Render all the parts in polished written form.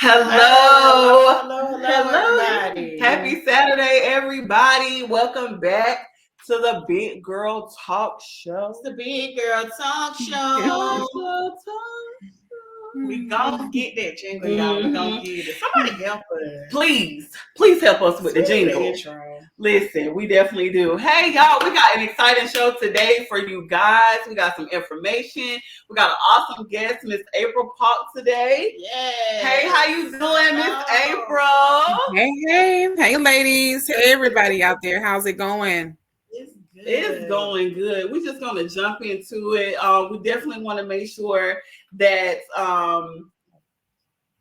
Hello, everybody. Happy Saturday, everybody. Welcome back to the Big Girl Talk Show. It's the Big Girl Talk Talk Show. Show. We gonna get that jingle, y'all. We gonna get it. Somebody help us. Please help us with the jingle. Intro. Listen, we definitely do. Hey, y'all, we got an exciting show today for you guys. We got some information. We got an awesome guest, Miss April Paulk, today. Yeah. Hey, how you doing, Miss April? Hey, ladies. Hey, everybody out there. How's it going? It's good. It's going good. We're just going to jump into it. We definitely want to make sure that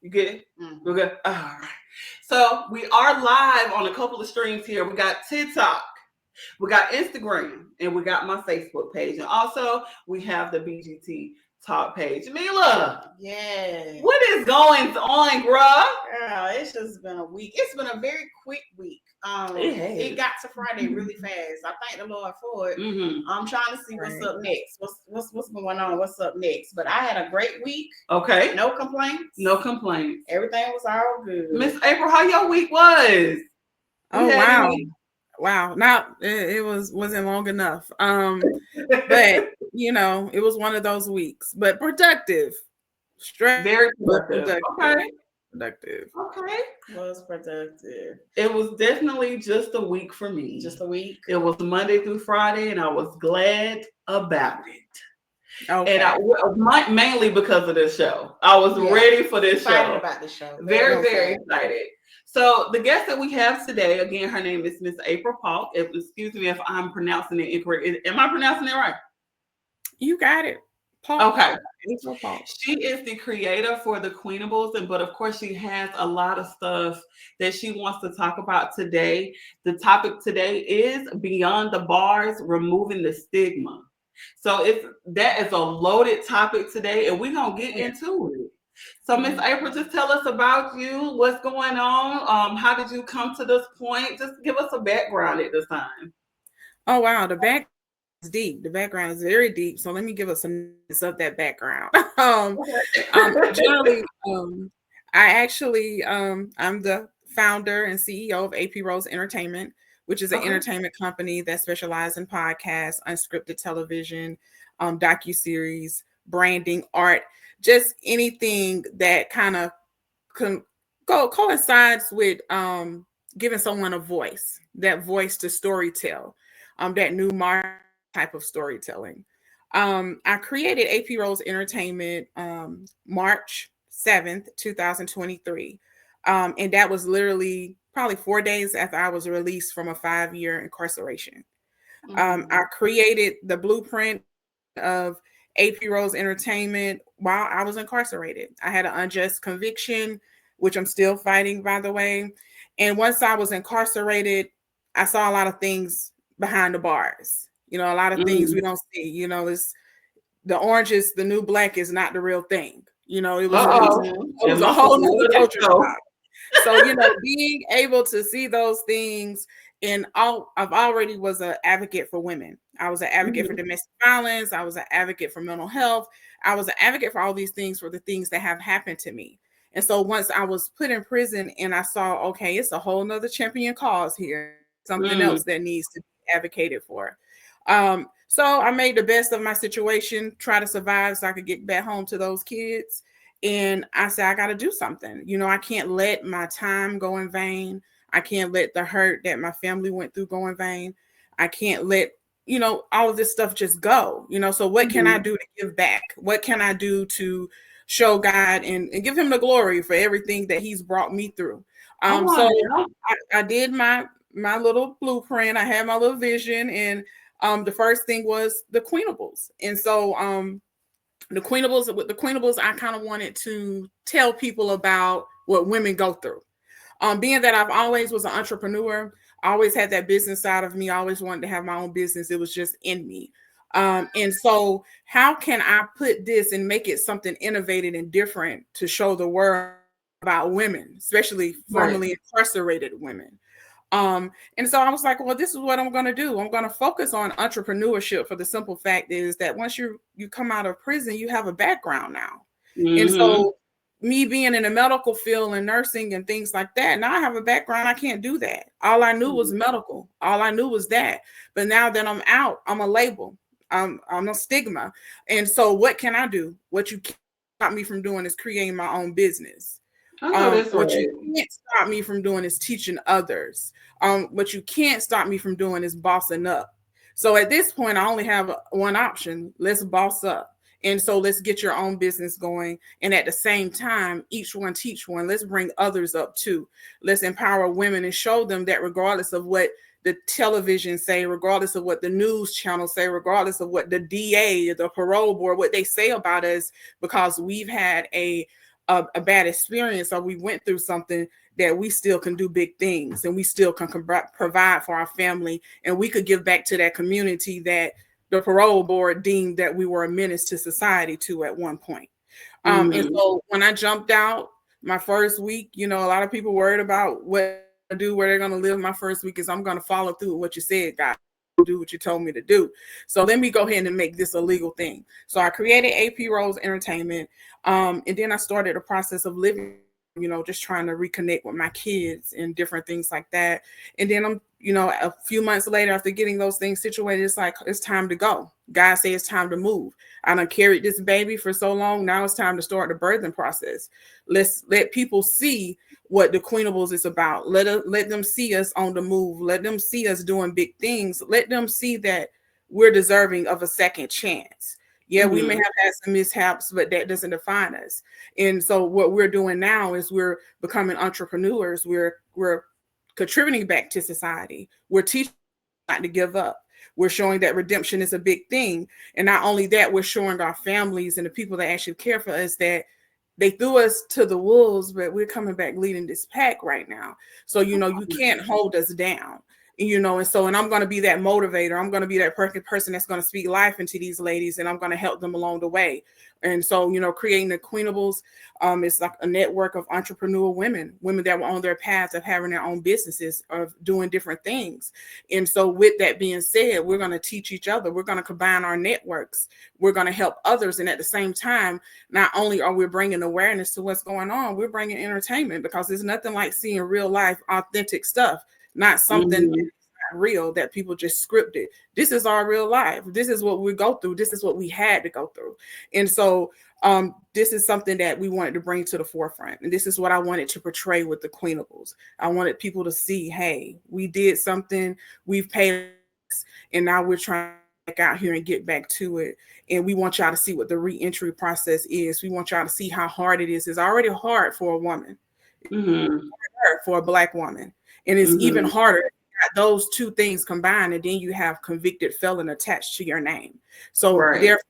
you good? Mm-hmm. We're good. All right. So we are live on a couple of streams here. We got TikTok, we got Instagram, and we got my Facebook page. And also we have the BGT Talk page. Mila, Yeah. what is going on, bruh? Girl, it's just been a week. It's been a very quick week. It got to Friday really fast. I thank the Lord for it. Mm-hmm. I'm trying to see what's up next. What's going on? What's up next? But I had a great week. Okay. No complaints. No complaints. Everything was all good. Miss April, how your week was? Oh, wow. Now it wasn't long enough. But it was one of those weeks, but productive. Very productive. Okay. Productive. Okay. Was productive. It was definitely just a week for me. Just a week. It was Monday through Friday, and I was glad about it. Okay. And mainly because of this show. I was ready for this excited show. About the show. Very excited. So the guest that we have today, again, her name is Miss April Paulk. Excuse me if I'm pronouncing it incorrect. Am I pronouncing it right? You got it. Paulk. Okay. April Paulk. She is the creator for the Queenables, but of course she has a lot of stuff that she wants to talk about today. The topic today is Beyond the Bars, Removing the Stigma. So that is a loaded topic today, and we're gonna get into it. So Miss April, just tell us about you, what's going on, how did you come to this point? Just give us a background at this time. Oh wow, the background is deep. The background is very deep. So let me give us some of that background. Generally, I'm the founder and CEO of AP Rose Entertainment, which is an entertainment company that specializes in podcasts, unscripted television, docuseries, branding, art, just anything that kind of coincides with giving someone a voice, that voice to storytell, that new market type of storytelling. I created AP Rose Entertainment March 7th, 2023. And that was literally probably 4 days after I was released from a 5-year incarceration. I created the blueprint of AP Rose Entertainment while I was incarcerated. I had an unjust conviction, which I'm still fighting, by the way. And once I was incarcerated, I saw a lot of things behind the bars. A lot of things we don't see. It's the orange is the new black is not the real thing. It was a whole new culture shock. So, being able to see those things, and I've already was an advocate for women. I was an advocate for domestic violence. I was an advocate for mental health. I was an advocate for all these things, for the things that have happened to me. And so once I was put in prison and I saw, okay, it's a whole nother champion cause here, something else that needs to be advocated for. So I made the best of my situation, try to survive so I could get back home to those kids. And I said, I got to do something. I can't let my time go in vain. I can't let the hurt that my family went through go in vain. I can't let, all of this stuff just go. So what can I do to give back? What can I do to show God and give him the glory for everything that he's brought me through? So I did my little blueprint. I had my little vision, and the first thing was the Queenables. And so with the Queenables, I kind of wanted to tell people about what women go through. Being that I've always was an entrepreneur, I always had that business side of me. I always wanted to have my own business. It was just in me. And so how can I put this and make it something innovative and different to show the world about women, especially formerly incarcerated women? And so I was like, well, this is what I'm going to do. I'm going to focus on entrepreneurship, for the simple fact is that once you come out of prison, you have a background now. And so me being in the medical field and nursing and things like that, now I have a background, I can't do that. All I knew was medical. All I knew was that. But now that I'm out, I'm a label. I'm a stigma. And so what can I do? What you can't stop me from doing is creating my own business. What you can't stop me from doing is teaching others. What you can't stop me from doing is bossing up. So at this point, I only have one option. Let's boss up. And so let's get your own business going. And at the same time, each one teach one. Let's bring others up too. Let's empower women and show them that regardless of what the television say, regardless of what the news channels say, regardless of what the DA, the parole board, what they say about us, because we've had a bad experience or we went through something, that we still can do big things and we still can provide for our family, and we could give back to that community that the parole board deemed that we were a menace to society to at one point. And so when I jumped out my first week, a lot of people worried about what to do, where they're going to live. My first week is I'm going to follow through with what you said, God. Do what you told me to do. So let me go ahead and make this a legal thing. So I created AP Rose Entertainment. And then I started a process of living, just trying to reconnect with my kids and different things like that. And then I'm, a few months later, after getting those things situated, it's like, it's time to go. God said it's time to move. I done carried this baby for so long. Now it's time to start the birthing process. Let's let people see what the Queenables is about. Let them see us on the move. Let them see us doing big things. Let them see that we're deserving of a second chance. Yeah, we may have had some mishaps, but that doesn't define us. And so what we're doing now is we're becoming entrepreneurs. We're contributing back to society. We're teaching not to give up. We're showing that redemption is a big thing. And not only that, we're showing our families and the people that actually care for us that they threw us to the wolves, but we're coming back leading this pack right now. So, you can't hold us down. And I'm going to be that motivator. I'm going to be that person that's going to speak life into these ladies, and I'm going to help them along the way. And so, creating the Queenables is like a network of entrepreneur women that were on their path of having their own businesses, of doing different things. And so with that being said, we're going to teach each other. We're going to combine our networks. We're going to help others. And at the same time, not only are we bringing awareness to what's going on, we're bringing entertainment, because there's nothing like seeing real life, authentic stuff. Not something that's not real, that people just scripted. This is our real life. This is what we go through. This is what we had to go through. And so this is something that we wanted to bring to the forefront. And this is what I wanted to portray with the Queenables. I wanted people to see, hey, we did something, we've paid, and now we're trying to get out here and get back to it. And we want y'all to see what the re-entry process is. We want y'all to see how hard it is. It's already hard for a woman, for a Black woman. And it's even harder. Those two things combined, and then you have convicted felon attached to your name. So therefore,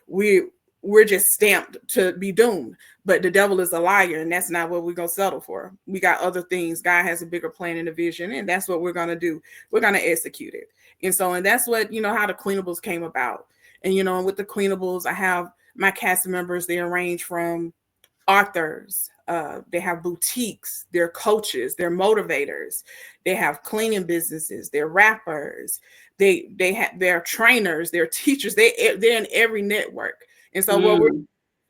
we're just stamped to be doomed. But the devil is a liar, and that's not what we're going to settle for. We got other things. God has a bigger plan and a vision, and that's what we're going to do. We're going to execute it. And that's what, how the Queenables came about. And, with the Queenables, I have my cast members. They range from authors, they have boutiques, they're coaches, they're motivators, they have cleaning businesses, they're rappers, they're trainers, they're teachers, they're in every network. And so what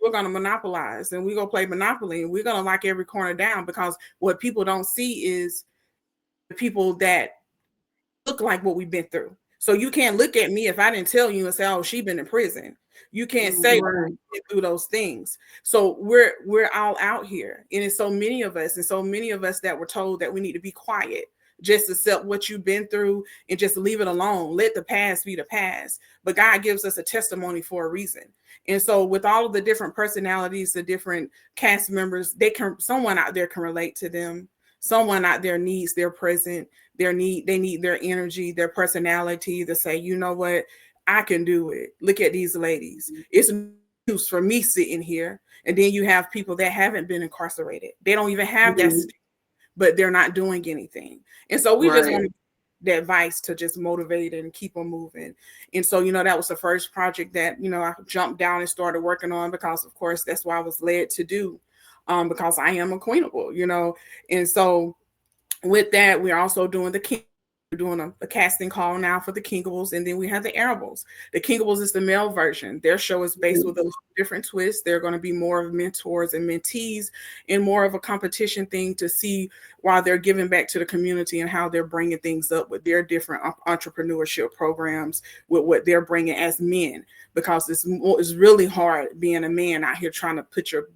we're going to monopolize, and we're going to play Monopoly, and we're going to lock every corner down, because what people don't see is the people that look like what we've been through. So you can't look at me if I didn't tell you and say, oh, she's been in prison. You can't say through those things. So we're all out here, and it's so many of us, that were told that we need to be quiet, just accept what you've been through and just leave it alone. Let the past be the past. But God gives us a testimony for a reason. And so with all of the different personalities, the different cast members, someone out there can relate to them. Someone out there needs their present. They need their energy, their personality to say, you know what? I can do it. Look at these ladies. It's no use for me sitting here. And then you have people that haven't been incarcerated. They don't even have that, but they're not doing anything. And so we just want the advice to just motivate and keep them moving. And so, that was the first project that, I jumped down and started working on, because of course, that's what I was led to do, because I am a Queenable, And so with that, we're also doing the doing a casting call now for the Kingables, and then we have the Arables. The Kingables is the male version. Their show is based with those different twists. They're going to be more of mentors and mentees and more of a competition thing to see while they're giving back to the community and how they're bringing things up with their different entrepreneurship programs with what they're bringing as men, because it's really hard being a man out here trying to put your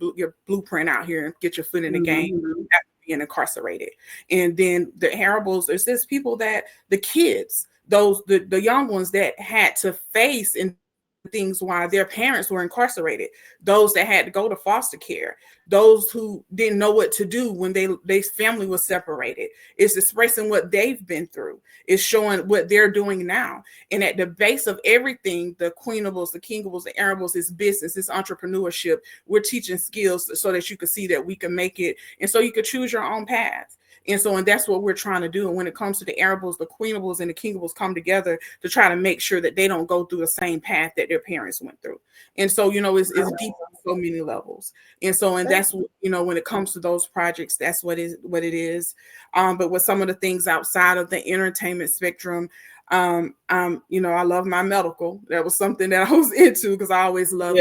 blueprint out here and get your foot in the game after being incarcerated. And then the Arables, there's this people that the kids, the young ones that had to face and things while their parents were incarcerated, those that had to go to foster care, those who didn't know what to do when their family was separated. It's expressing what they've been through. It's showing what they're doing now. And at the base of everything, the Queenables, the Kingables, the Arables is business, it's entrepreneurship. We're teaching skills so that you can see that we can make it, and so you can choose your own path. And that's what we're trying to do. And when it comes to the Arables, the Queenables, and the Kingables come together to try to make sure that they don't go through the same path that their parents went through. And so, it's deep on so many levels. And that's, when it comes to those projects, that's what it is. But with some of the things outside of the entertainment spectrum, I love my medical. That was something that I was into because I always loved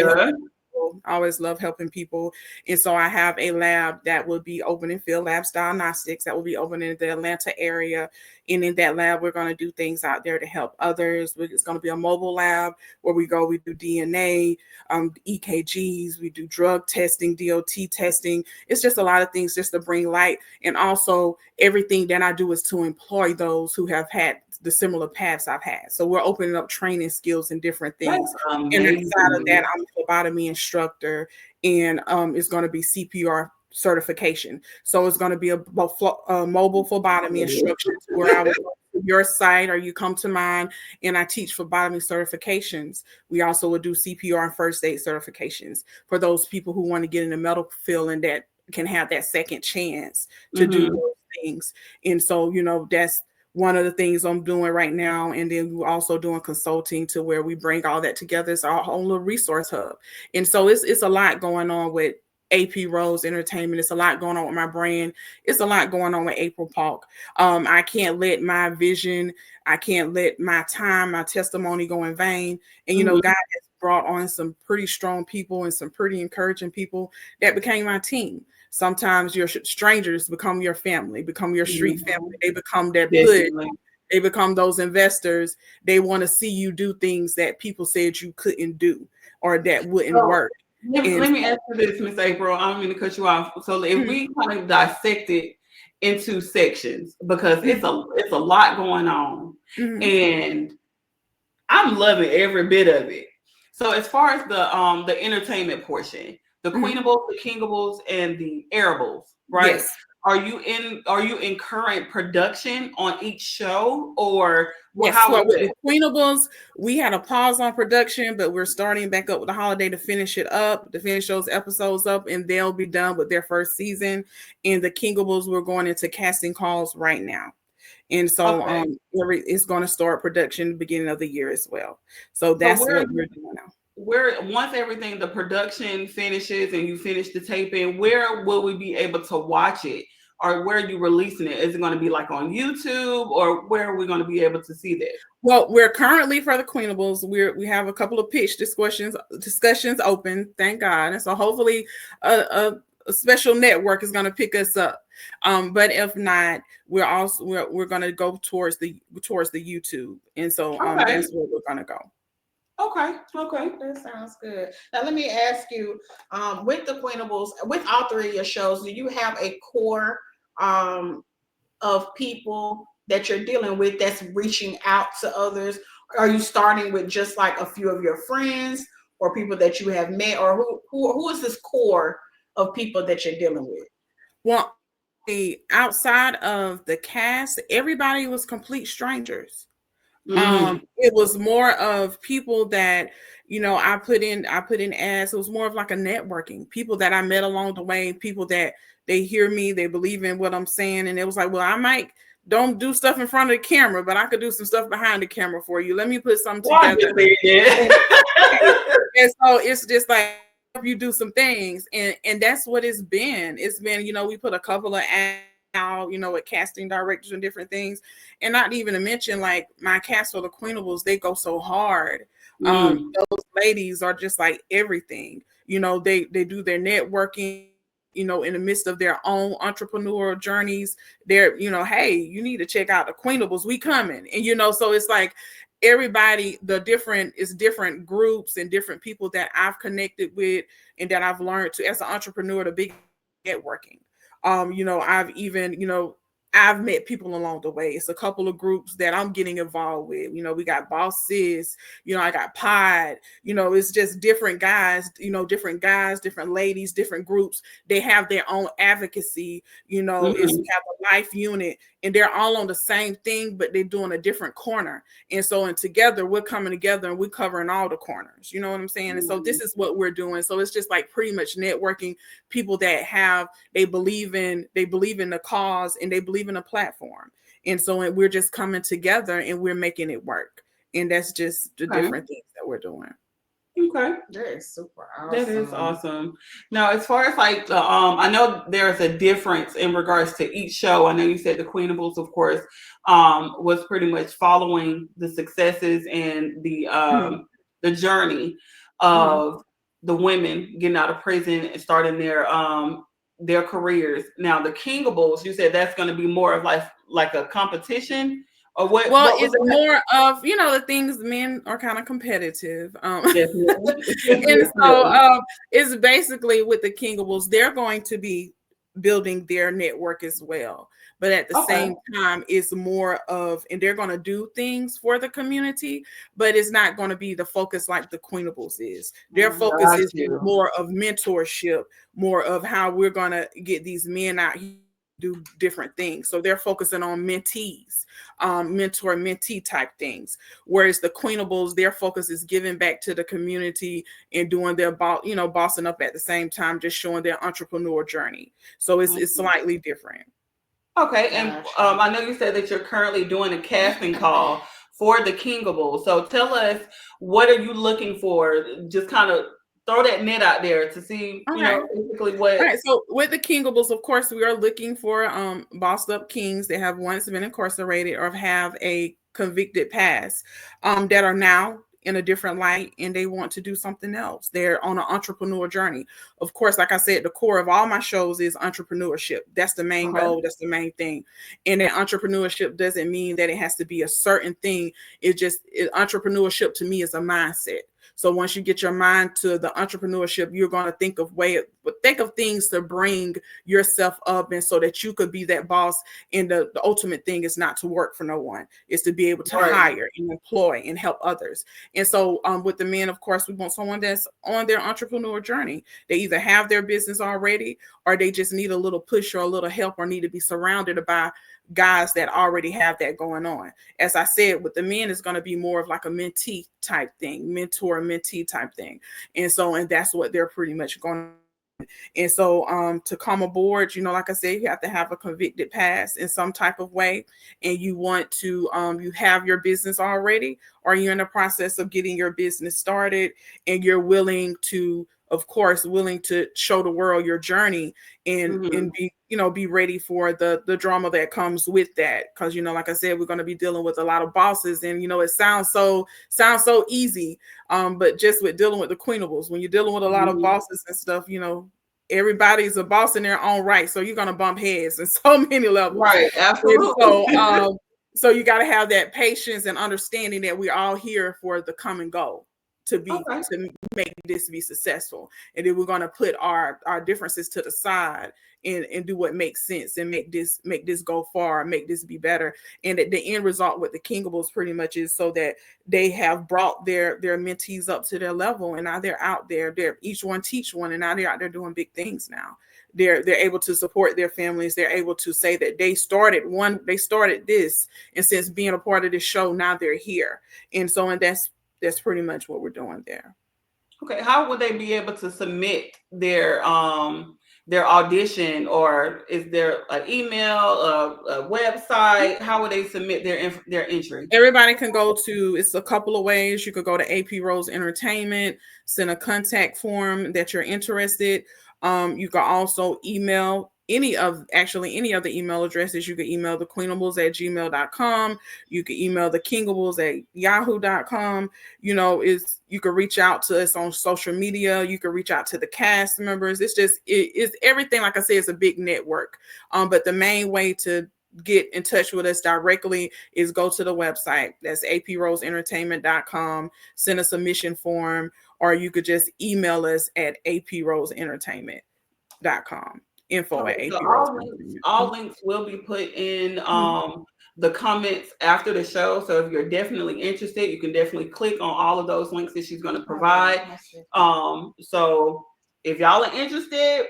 I always love helping people. And so I have a lab that will be opening, Field Labs Diagnostics, that will be opening in the Atlanta area. And in that lab, we're going to do things out there to help others. It's going to be a mobile lab where we do DNA, EKGs, we do drug testing, DOT testing. It's just a lot of things just to bring light. And also everything that I do is to employ those who have had the similar paths I've had. So we're opening up training skills and different things. And inside of that, I'm a phlebotomy instructor, and it's going to be CPR certification. So it's going to be a mobile phlebotomy instruction where I will go to your site or you come to mine, and I teach phlebotomy certifications. We also will do CPR and first aid certifications for those people who want to get in the medical field and that can have that second chance to do those things. And so, that's one of the things I'm doing right now. And then we're also doing consulting to where we bring all that together. It's our own little resource hub. And so it's a lot going on with AP Rose Entertainment. It's a lot going on with my brand. It's a lot going on with April Paulk. I can't let my vision, I can't let my time, my testimony go in vain. And, God has brought on some pretty strong people and some pretty encouraging people that became my team. Sometimes your strangers become your family, become your street family. They become that good. They become those investors. They want to see you do things that people said you couldn't do or that wouldn't work. Let me ask you this, Miss April. I don't mean to cut you off. So if we kind of dissect it into sections, because it's a lot going on, and I'm loving every bit of it. So as far as the entertainment portion, the Queenables, the Kingables, and the Arables, right? Yes. Are you in current production on each show, or yes? Well, with the Queenables, we had a pause on production, but we're starting back up with the holiday to finish it up, to finish those episodes up, and they'll be done with their first season. And the Kingables, we're going into casting calls right now. And so it's going to start production beginning of the year as well. So that's what we're doing now. Once everything, the production finishes and you finish the taping, where will we be able to watch it, or where are you releasing it? Is it going to be like on YouTube, or where are we going to be able to see this? Well, we're currently, for the Queenables, we have a couple of pitch discussions open, thank God. And so hopefully a special network is going to pick us up. But if not, we're going to go towards the YouTube. And so that's where we're going to go. Okay, that sounds good. Now let me ask you, with the Queenables, with all three of your shows, do you have a core of people that you're dealing with that's reaching out to others? Are you starting with just like a few of your friends or people that you have met, or who is this core of people that you're dealing with? Well, outside of the cast, everybody was complete strangers. It was more of people that, I put in ads. It was more of like a networking, people that I met along the way, people that they hear me, they believe in what I'm saying. And it was like, well, I might don't do stuff in front of the camera, but I could do some stuff behind the camera for you. Let me put something together. And so it's just like, you do some things, and that's what it's been. It's been, we put a couple of ads out, with casting directors and different things. And not even to mention, like, my cast for the Queenables, they go so hard. Those ladies are just like everything. They do their networking, in the midst of their own entrepreneurial journeys. They're, hey, you need to check out the Queenables, we coming. And, so it's like everybody, different groups and different people that I've connected with and that I've learned to, as an entrepreneur, to be networking. I've met people along the way. It's a couple of groups that I'm getting involved with. We got Boss Sis, I got Pod, it's just different guys, different ladies, different groups. They have their own advocacy, it's we have a life unit, and they're all on the same thing, but they're doing a different corner. And together we're coming together and we're covering all the corners. You know what I'm saying? And so this is what we're doing. So it's just like pretty much networking people that they believe in the cause, and they believe in a platform. And so we're just coming together and we're making it work. And that's just the different things that we're doing. Okay. That is super awesome. That is awesome. Now, as far as like the, I know there's a difference in regards to each show. I know you said the Queenables, of course, was pretty much following the successes and the journey of the women getting out of prison and starting their careers. Now, the Kingables, you said that's going to be more of like a competition. Or what? Well, what it's more of, the things, men are kind of competitive. And so it's basically with the Kingables, they're going to be building their network as well. But at the same time, it's more of, and they're going to do things for the community, but it's not going to be the focus like the Queenables is. Their focus is more of mentorship, more of how we're going to get these men out here do different things. So they're focusing on mentees, mentor mentee type things. Whereas the Queenables, their focus is giving back to the community and doing their bossing up at the same time, just showing their entrepreneur journey. So it's slightly different. Okay, and I know you said that you're currently doing a casting call for the Kingables. So tell us, what are you looking for? Just kind of throw that net out there to see, basically what. All right. So with the Kingables, of course, we are looking for bossed up kings that have once been incarcerated or have a convicted past, that are now in a different light and they want to do something else. They're on an entrepreneur journey. Of course, like I said, the core of all my shows is entrepreneurship. That's the main goal. That's the main thing. And that entrepreneurship doesn't mean that it has to be a certain thing. Entrepreneurship to me is a mindset. So once you get your mind to the entrepreneurship, you're going to think of things to bring yourself up, and so that you could be that boss. And the ultimate thing is not to work for no one. It's to be able to hire and employ and help others. And so with the men, of course, we want someone that's on their entrepreneur journey. They either have their business already, or they just need a little push or a little help, or need to be surrounded by guys that already have that going on. As I said, with the men, it's going to be more of like a mentee type thing, mentor mentee type thing. And that's what they're pretty much going to. And so to come aboard, like I said, you have to have a convicted past in some type of way, and you want to you have your business already, or you're in the process of getting your business started, and you're willing to show the world your journey and be ready for the drama that comes with that. Because like I said, we're going to be dealing with a lot of bosses, and it sounds so easy, but just with dealing with the Queenables, when you're dealing with a lot of bosses and stuff, everybody's a boss in their own right, so you're going to bump heads in so many levels, right? Absolutely. And so you got to have that patience and understanding that we're all here for the common goal, to make this be successful. And then we're going to put our differences to the side and do what makes sense, and make this go far, make this be better. And the end result with the Kingables pretty much is so that they have brought their mentees up to their level, and now they're out there. They're each one teach one, and now they're out there doing big things now. They're able to support their families. They're able to say that they started this, and since being a part of this show, now they're here. And that's pretty much what we're doing there. Okay, how would they be able to submit their audition, or is there an email, a website? How would they submit their entry? Everybody can go to, it's a couple of ways. You could go to AP Rose Entertainment, send a contact form that you're interested. You can also email any of the email addresses. You can email the queenables@gmail.com. You can email the kingables@yahoo.com. You can reach out to us on social media. You can reach out to the cast members. It's everything. Like I said, it's a big network. But the main way to get in touch with us directly is go to the website. That's aproseentertainment.com. Send a submission form, or you could just email us at aproseentertainment.com. Info at So aproseentertainment. all links will be put in the comments after the show. So if you're definitely interested, you can definitely click on all of those links that she's going to provide. So if y'all are interested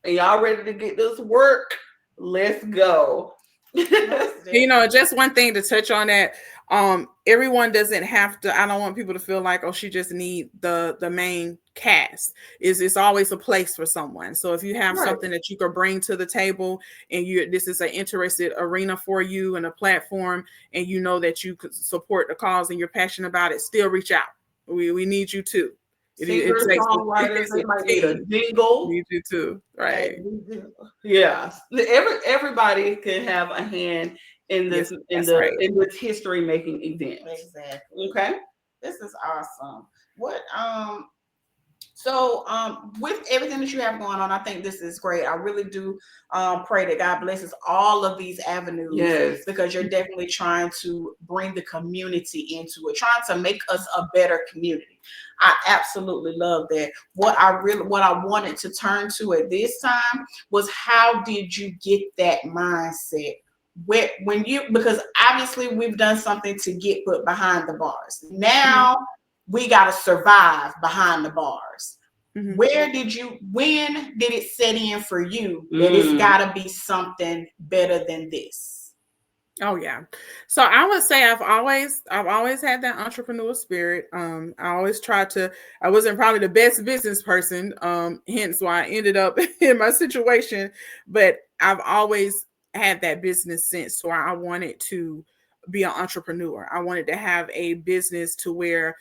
and y'all ready to get this work, let's go. Just one thing to touch on that. Everyone doesn't have to. I don't want people to feel like, oh, she just need the main cast. It's always a place for someone. So if you have something that you could bring to the table, and this is an interested arena for you and a platform, and you know that you could support the cause and you're passionate about it, still reach out. We need you too. Singers, songwriters, they might need a jingle. Need you too, right? Yeah, everybody can have a hand in this in this history making event. Exactly. Okay, this is awesome. So with everything that you have going on, I think this is great. I really do pray that God blesses all of these avenues. Yes, because you're definitely trying to bring the community into it, trying to make us a better community. I absolutely love that. What I wanted to turn to at this time was, how did you get that mindset? Because obviously we've done something to get put behind the bars. Now we got to survive behind the bars. Mm-hmm. When did it set in for you that it's got to be something better than this? Oh yeah. So I would say I've always had that entrepreneurial spirit. I always tried to. I wasn't probably the best business person, hence why I ended up in my situation. But I've always had that business sense, so I wanted to be an entrepreneur. I wanted to have a business to where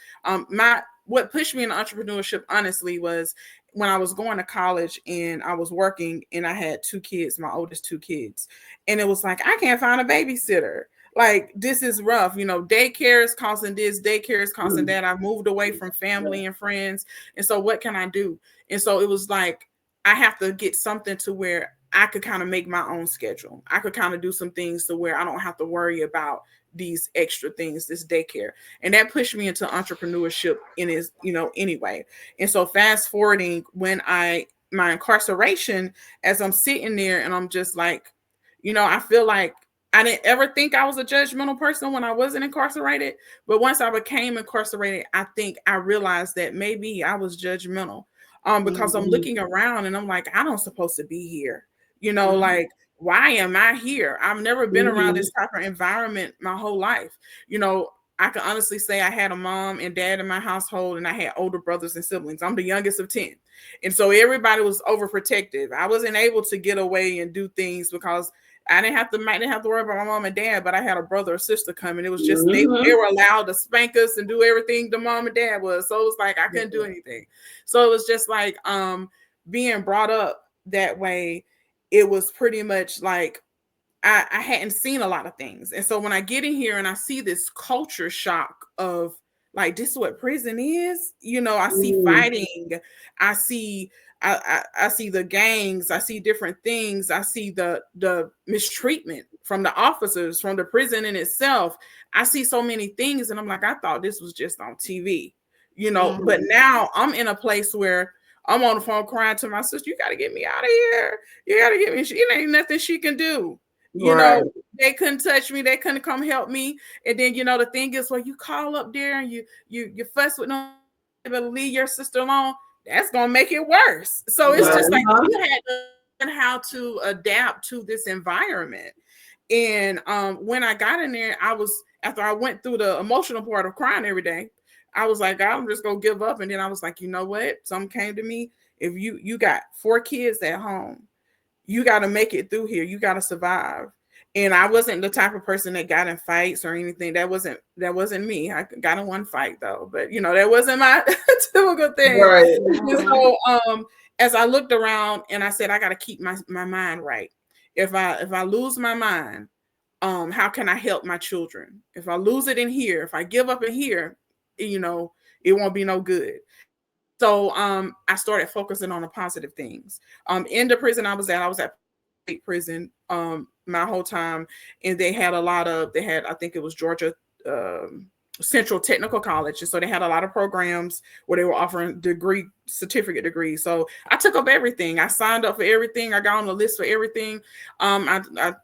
what pushed me in entrepreneurship, honestly, was when I was going to college and I was working, and I had 2 kids, my oldest 2 kids. And it was like, I can't find a babysitter. Like, this is rough. Daycare is costing this, daycare is costing that. I've moved away from family and friends. And so what can I do? And so it was like, I have to get something to where I could kind of make my own schedule. I could kind of do some things to where I don't have to worry about these extra things, this daycare. And that pushed me into entrepreneurship anyway. And so fast forwarding, when my incarceration, as I'm sitting there and I'm just like, I feel like I didn't ever think I was a judgmental person when I wasn't incarcerated. But once I became incarcerated, I think I realized that maybe I was judgmental because I'm looking around and I'm like, I don't supposed to be here. Like, why am I here? I've never been around this type of environment my whole life. I can honestly say I had a mom and dad in my household, and I had older brothers and siblings. I'm the youngest of 10. And so everybody was overprotective. I wasn't able to get away and do things because I didn't have to worry about my mom and dad, but I had a brother or sister coming. It was just, they were allowed to spank us and do everything the mom and dad was. So it was like, I couldn't do anything. So it was just like, being brought up that way, it was pretty much like, I hadn't seen a lot of things. And so when I get in here and I see this culture shock of like, this is what prison is, I see fighting, I see the gangs, I see different things, I see the mistreatment from the officers, from the prison in itself. I see so many things, and I'm like, I thought this was just on TV, but now I'm in a place where I'm on the phone crying to my sister, you got to get me out of here. You got to get me. It ain't nothing she can do. They couldn't touch me. They couldn't come help me. And then, the thing is, you call up there and you fuss with no, but leave your sister alone. That's going to make it worse. So it's just like, you had to learn how to adapt to this environment. And when I got in there, after I went through the emotional part of crying every day, I was like, I'm just going to give up. And then I was like, you know what? Something came to me. If you got 4 kids at home, you got to make it through here. You got to survive. And I wasn't the type of person that got in fights or anything. That wasn't me. I got in one fight though, but that wasn't my typical thing. Right. And so as I looked around and I said, I got to keep my mind right. If I lose my mind, how can I help my children? If I lose it in here, if I give up in here, it won't be no good. So I started focusing on the positive things. In the prison I was at state prison my whole time, and they had I think it was Georgia Central Technical College, and so they had a lot of programs where they were offering certificate degrees. So I took up everything. I signed up for everything. I got on the list for everything. I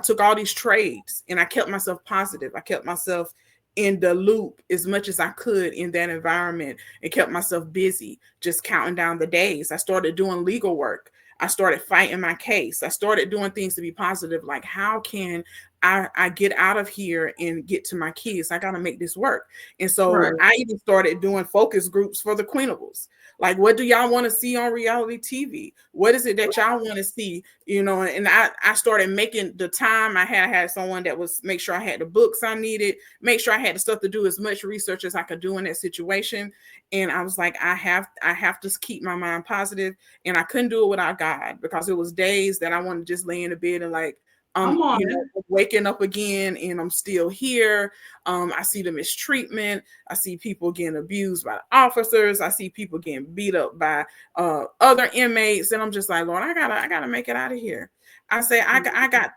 took all these trades, and I kept myself positive. I kept myself in the loop as much as I could in that environment, and kept myself busy, just counting down the days. I started doing legal work. I started fighting my case. I started doing things to be positive, like how can I get out of here and get to my kids? I got to make this work. And so Right. I even started doing focus groups for the Queenables. Like, what do y'all want to see on reality TV? What is it that y'all want to see? And I started making the time. I had someone that was make sure I had the books I needed, make sure I had the stuff to do as much research as I could do in that situation. And I was like, I have to keep my mind positive, and I couldn't do it without God, because it was days that I wanted to just lay in the bed and like, Come on. waking up again, and I'm still here. I see the mistreatment. I see people getting abused by the officers. I see people getting beat up by other inmates, and I'm just like, Lord, I gotta make it out of here. I say, I got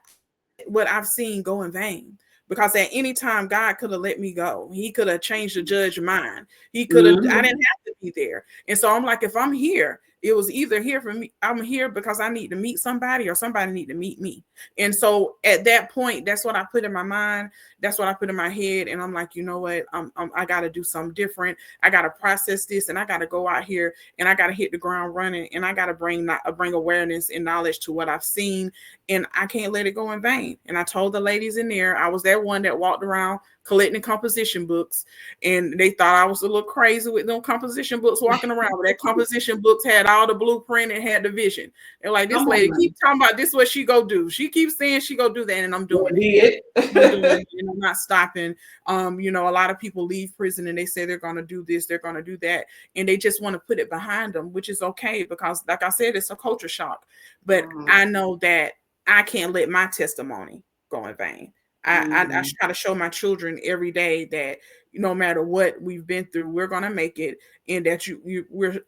what I've seen go in vain, because at any time God could have let me go. He could have changed the judge's mind. He could have. I didn't have to be there. And so I'm like, if I'm here, it was either here for me. I'm here because I need to meet somebody, or somebody need to meet me. And so at that point, that's what I put in my mind. That's what I put in my head. And I'm like, you know what? I got to do something different. I got to process this, and I got to go out here, and I got to hit the ground running, and I got to bring awareness and knowledge to what I've seen, and I can't let it go in vain. And I told the ladies in there, I was that one that walked around collecting composition books, and they thought I was a little crazy with them composition books walking around. But that composition books had all the blueprint and had the vision. They're like, this lady keep talking about this, what she go do. She keeps saying she go do that, and I'm doing it. I'm doing it, and I'm not stopping. A lot of people leave prison and they say they're going to do this, they're going to do that, and they just want to put it behind them, which is okay, because like I said, it's a culture shock. But I know that I can't let my testimony go in vain. I try to show my children every day that no matter what we've been through, we're gonna make it, and that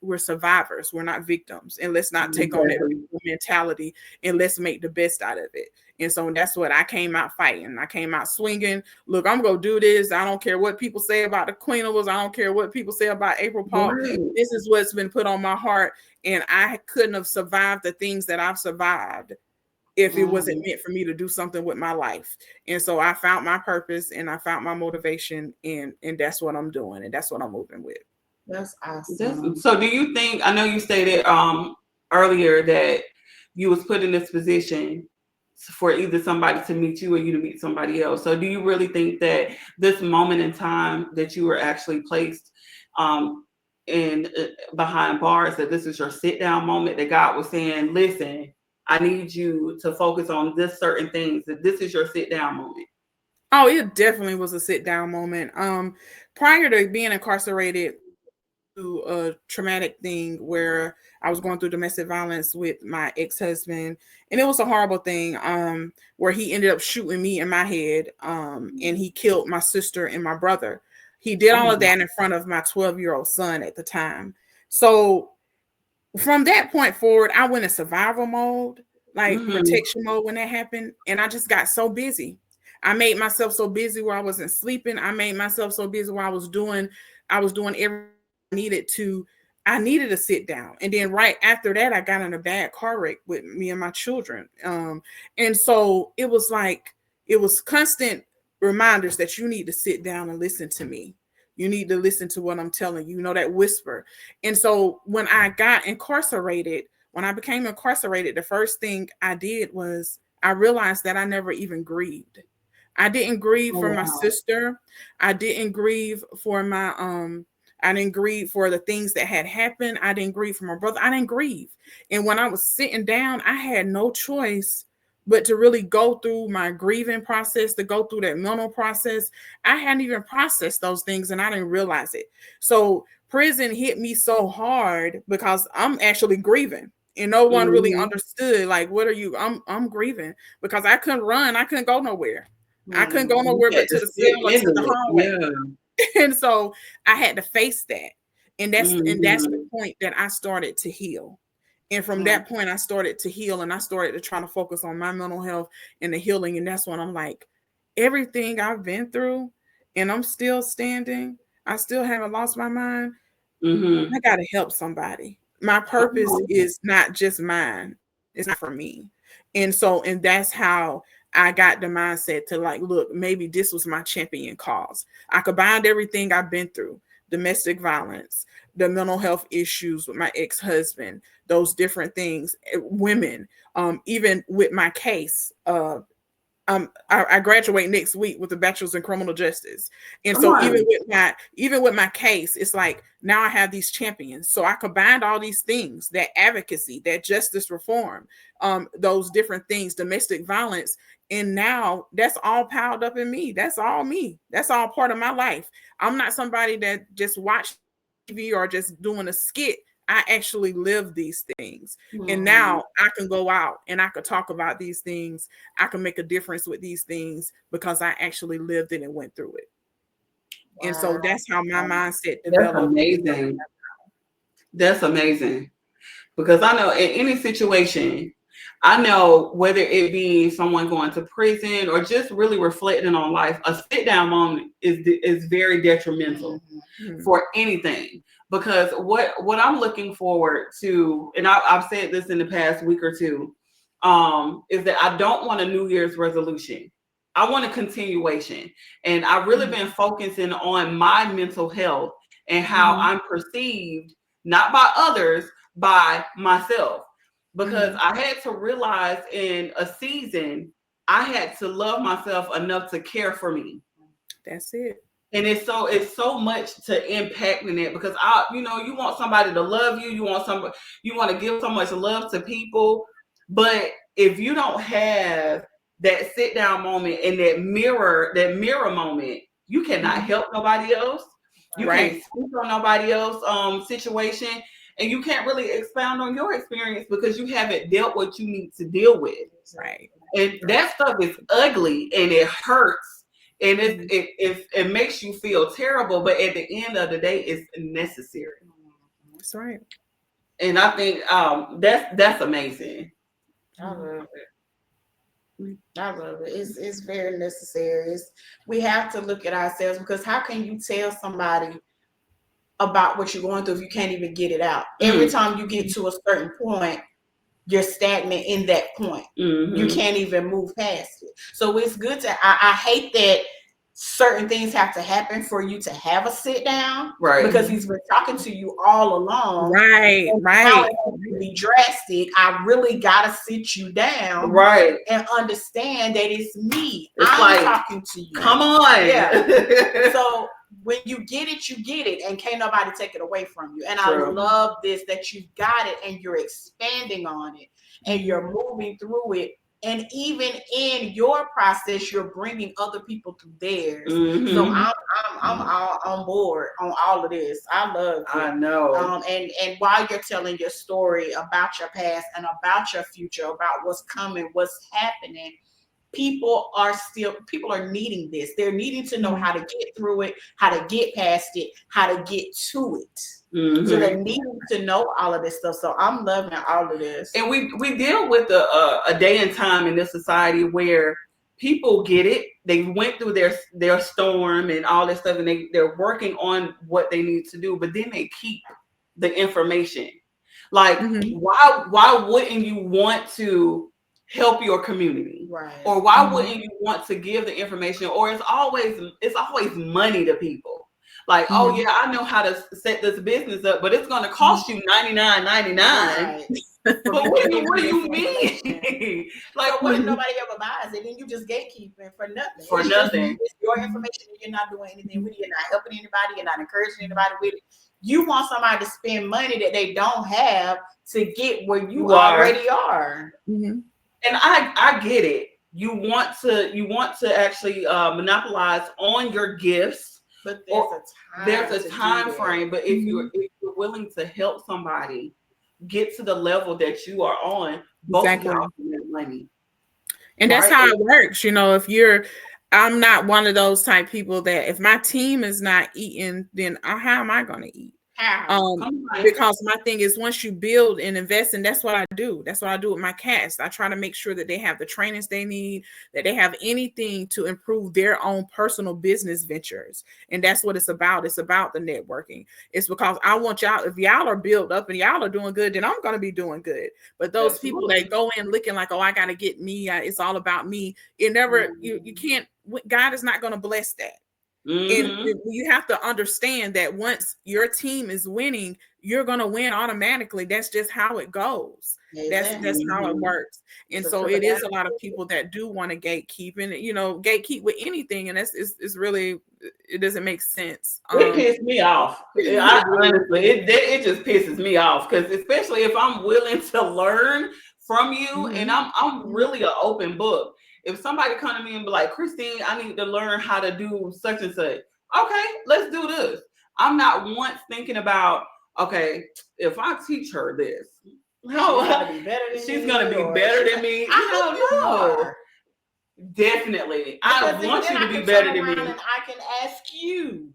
we're survivors, we're not victims, and let's not take on that mentality, and let's make the best out of it. And so that's what I came out fighting. I came out swinging. Look, I'm gonna do this. I don't care what people say about the Queenables. I don't care what people say about April Paulk. This is what's been put on my heart, and I couldn't have survived the things that I've survived if it wasn't meant for me to do something with my life. And so I found my purpose, and I found my motivation, and that's what I'm doing, and that's what I'm moving with. That's awesome. So do you think, I know you stated earlier that you was put in this position for either somebody to meet you or you to meet somebody else. So do you really think that this moment in time that you were actually placed in behind bars, that this is your sit down moment, that God was saying, listen, I need you to focus on this certain things, that this is your sit down moment? Oh, it definitely was a sit down moment. Prior to being incarcerated, to a traumatic thing where I was going through domestic violence with my ex-husband, and it was a horrible thing where he ended up shooting me in my head, and he killed my sister and my brother. He did all of that in front of my 12-year-old son at the time. So from that point forward, I went in survival mode, like protection mode when that happened. And I just got so busy. I made myself so busy where I wasn't sleeping. I made myself so busy where I was doing everything I needed to sit down. And then right after that, I got in a bad car wreck with me and my children. And so it was constant reminders that you need to sit down and listen to me. You need to listen to what I'm telling you, that whisper. And so when I became incarcerated, the first thing I did was I realized that I never even grieved. I didn't grieve for my sister. I didn't grieve for I didn't grieve for the things that had happened. I didn't grieve for my brother. I didn't grieve. And when I was sitting down, I had no choice But to really go through my grieving process, to go through that mental process, I hadn't even processed those things and I didn't realize it. So prison hit me so hard because I'm actually grieving. And no one really understood, like, what are you? I'm grieving because I couldn't run. I couldn't go nowhere. I couldn't go nowhere but to the cell or to the hallway. And so I had to face that. And that's the point that I started to heal. And from that point, I started to heal and I started to try to focus on my mental health and the healing. And that's when I'm like, everything I've been through and I'm still standing, I still haven't lost my mind. I got to help somebody. My purpose is not just mine. It's not for me. And that's how I got the mindset to like, look, maybe this was my champion cause. I combined everything I've been through, domestic violence, the mental health issues with my ex-husband, those different things, women, even with my case, I graduate next week with a bachelor's in criminal justice. And so even with my case, it's like now I have these champions. So I combined all these things, that advocacy, that justice reform, those different things, domestic violence. And now that's all piled up in me. That's all me. That's all part of my life. I'm not somebody that just watch TV or just doing a skit. I actually live these things. And now I can go out and I could talk about these things. I can make a difference with these things because I actually lived it and went through it. Wow. And so that's how my mindset developed. That's amazing. That's amazing. Because I know in any situation, I know whether it be someone going to prison or just really reflecting on life, a sit down moment is very detrimental for anything. Because what I'm looking forward to, and I've said this in the past week or two, is that I don't want a New Year's resolution. I want a continuation. And I've really been focusing on my mental health and how I'm perceived, not by others, by myself. Because I had to realize in a season, I had to love myself enough to care for me. That's it. And it's so much to impact in it because you want somebody to love you. You want to give so much love to people. But if you don't have that sit down moment and that mirror moment, you cannot help nobody else. You can't speak on nobody else situation. And you can't really expound on your experience because you haven't dealt what you need to deal with. Right. And that stuff is ugly and it hurts. And it makes you feel terrible, but at the end of the day, it's necessary. That's right. And I think that's amazing. I love it. I love it. It's very necessary. We have to look at ourselves because how can you tell somebody about what you're going through if you can't even get it out? Every time you get to a certain point, you're stagnant in that point. You can't even move past it. So it's good I hate that certain things have to happen for you to have a sit down. Right. Because he's been talking to you all along. Right. How it can be drastic. I really gotta sit you down. Right. And understand that it's me. I'm talking to you. Come on. Yeah. So when you get it and can't nobody take it away from you. And true. I love this, that you got it and you're expanding on it and you're moving through it. And even in your process, you're bringing other people through theirs. So I'm all on board on all of this. I love it. I know. And while you're telling your story about your past and about your future, about what's coming, what's happening, people are needing this. They're needing to know how to get through it, how to get past it, how to get to it. So they're needing to know all of this stuff. So I'm loving all of this. And we deal with a day and time in this society where people get it. They went through their storm and all this stuff, and they're working on what they need to do, but then they keep the information. Like, why wouldn't you want to help your community? Right. Or why wouldn't you want to give the information? Or it's always money to people. Like, oh yeah, I know how to set this business up, but it's going to cost you $99.99. Right. But what do you mean? Like, what if nobody ever buys it? Then you just gatekeeping for nothing. For nothing. It's your information, and you're not doing anything with it. You're not helping anybody. You're not encouraging anybody with it. You want somebody to spend money that they don't have to get where you already are. And And I get it. You want to actually monopolize on your gifts, But or there's a to do time that. frame. But if you're willing to help somebody get to the level that you are on, both of Exactly. y'all can make money, And that's right? how it works. If I'm not one of those type people that if my team is not eating, then how am I going to eat? How? Because my thing is once you build and invest, and that's what I do. That's what I do with my cast. I try to make sure that they have the trainings they need, that they have anything to improve their own personal business ventures. And that's what it's about. It's about the networking. It's because I want y'all, if y'all are built up and y'all are doing good, then I'm going to be doing good. But those people that go in looking like, oh, I got to get me, it's all about me. It never, you can't, God is not going to bless that. And you have to understand that once your team is winning, you're going to win automatically. That's just how it goes. That's how it works. And so it is a lot of people that do want to gatekeep and, gatekeep with anything. And it's really, it doesn't make sense. It pissed me off. Honestly, it just pisses me off because especially if I'm willing to learn from you and I'm really an open book. If somebody come to me and be like, Christine, I need to learn how to do such and such. Okay, let's do this. I'm not once thinking about, okay, if I teach her this, she's gonna be better than me. No. Definitely. I want you to be better than me. And I can ask you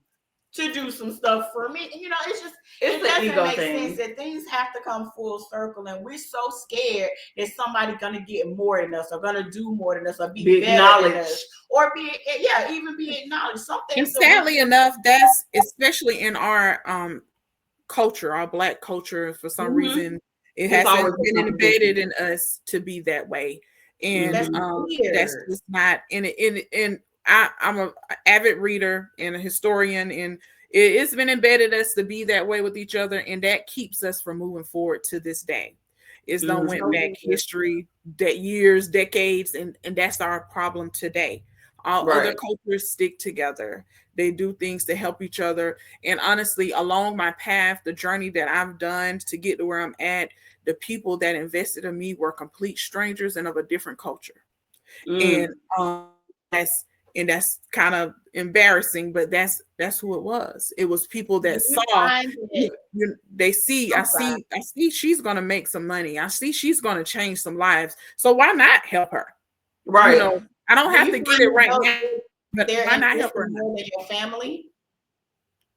to do some stuff for me. It's just it's it doesn't ego make thing. sense that things have to come full circle, and we're so scared that somebody's gonna get more than us, or gonna do more than us, or be better than us, or even be acknowledged. Something. And sadly enough, that's especially in our culture, our Black culture. For some reason, it hasn't been embedded in us to be that way, and that's just not in it. And I'm an avid reader and a historian, and it's been embedded us to be that way with each other, and that keeps us from moving forward to this day. It's done went back history, years, decades, and that's our problem today. All other cultures stick together. They do things to help each other. And honestly, along my path, the journey that I've done to get to where I'm at, the people that invested in me were complete strangers and of a different culture. And that's kind of embarrassing, but that's who it was. It was people that saw they see, I see she's gonna make some money. I see she's gonna change some lives. So why not help her? Right. I don't have to get it right now. But why not help her? More than your family?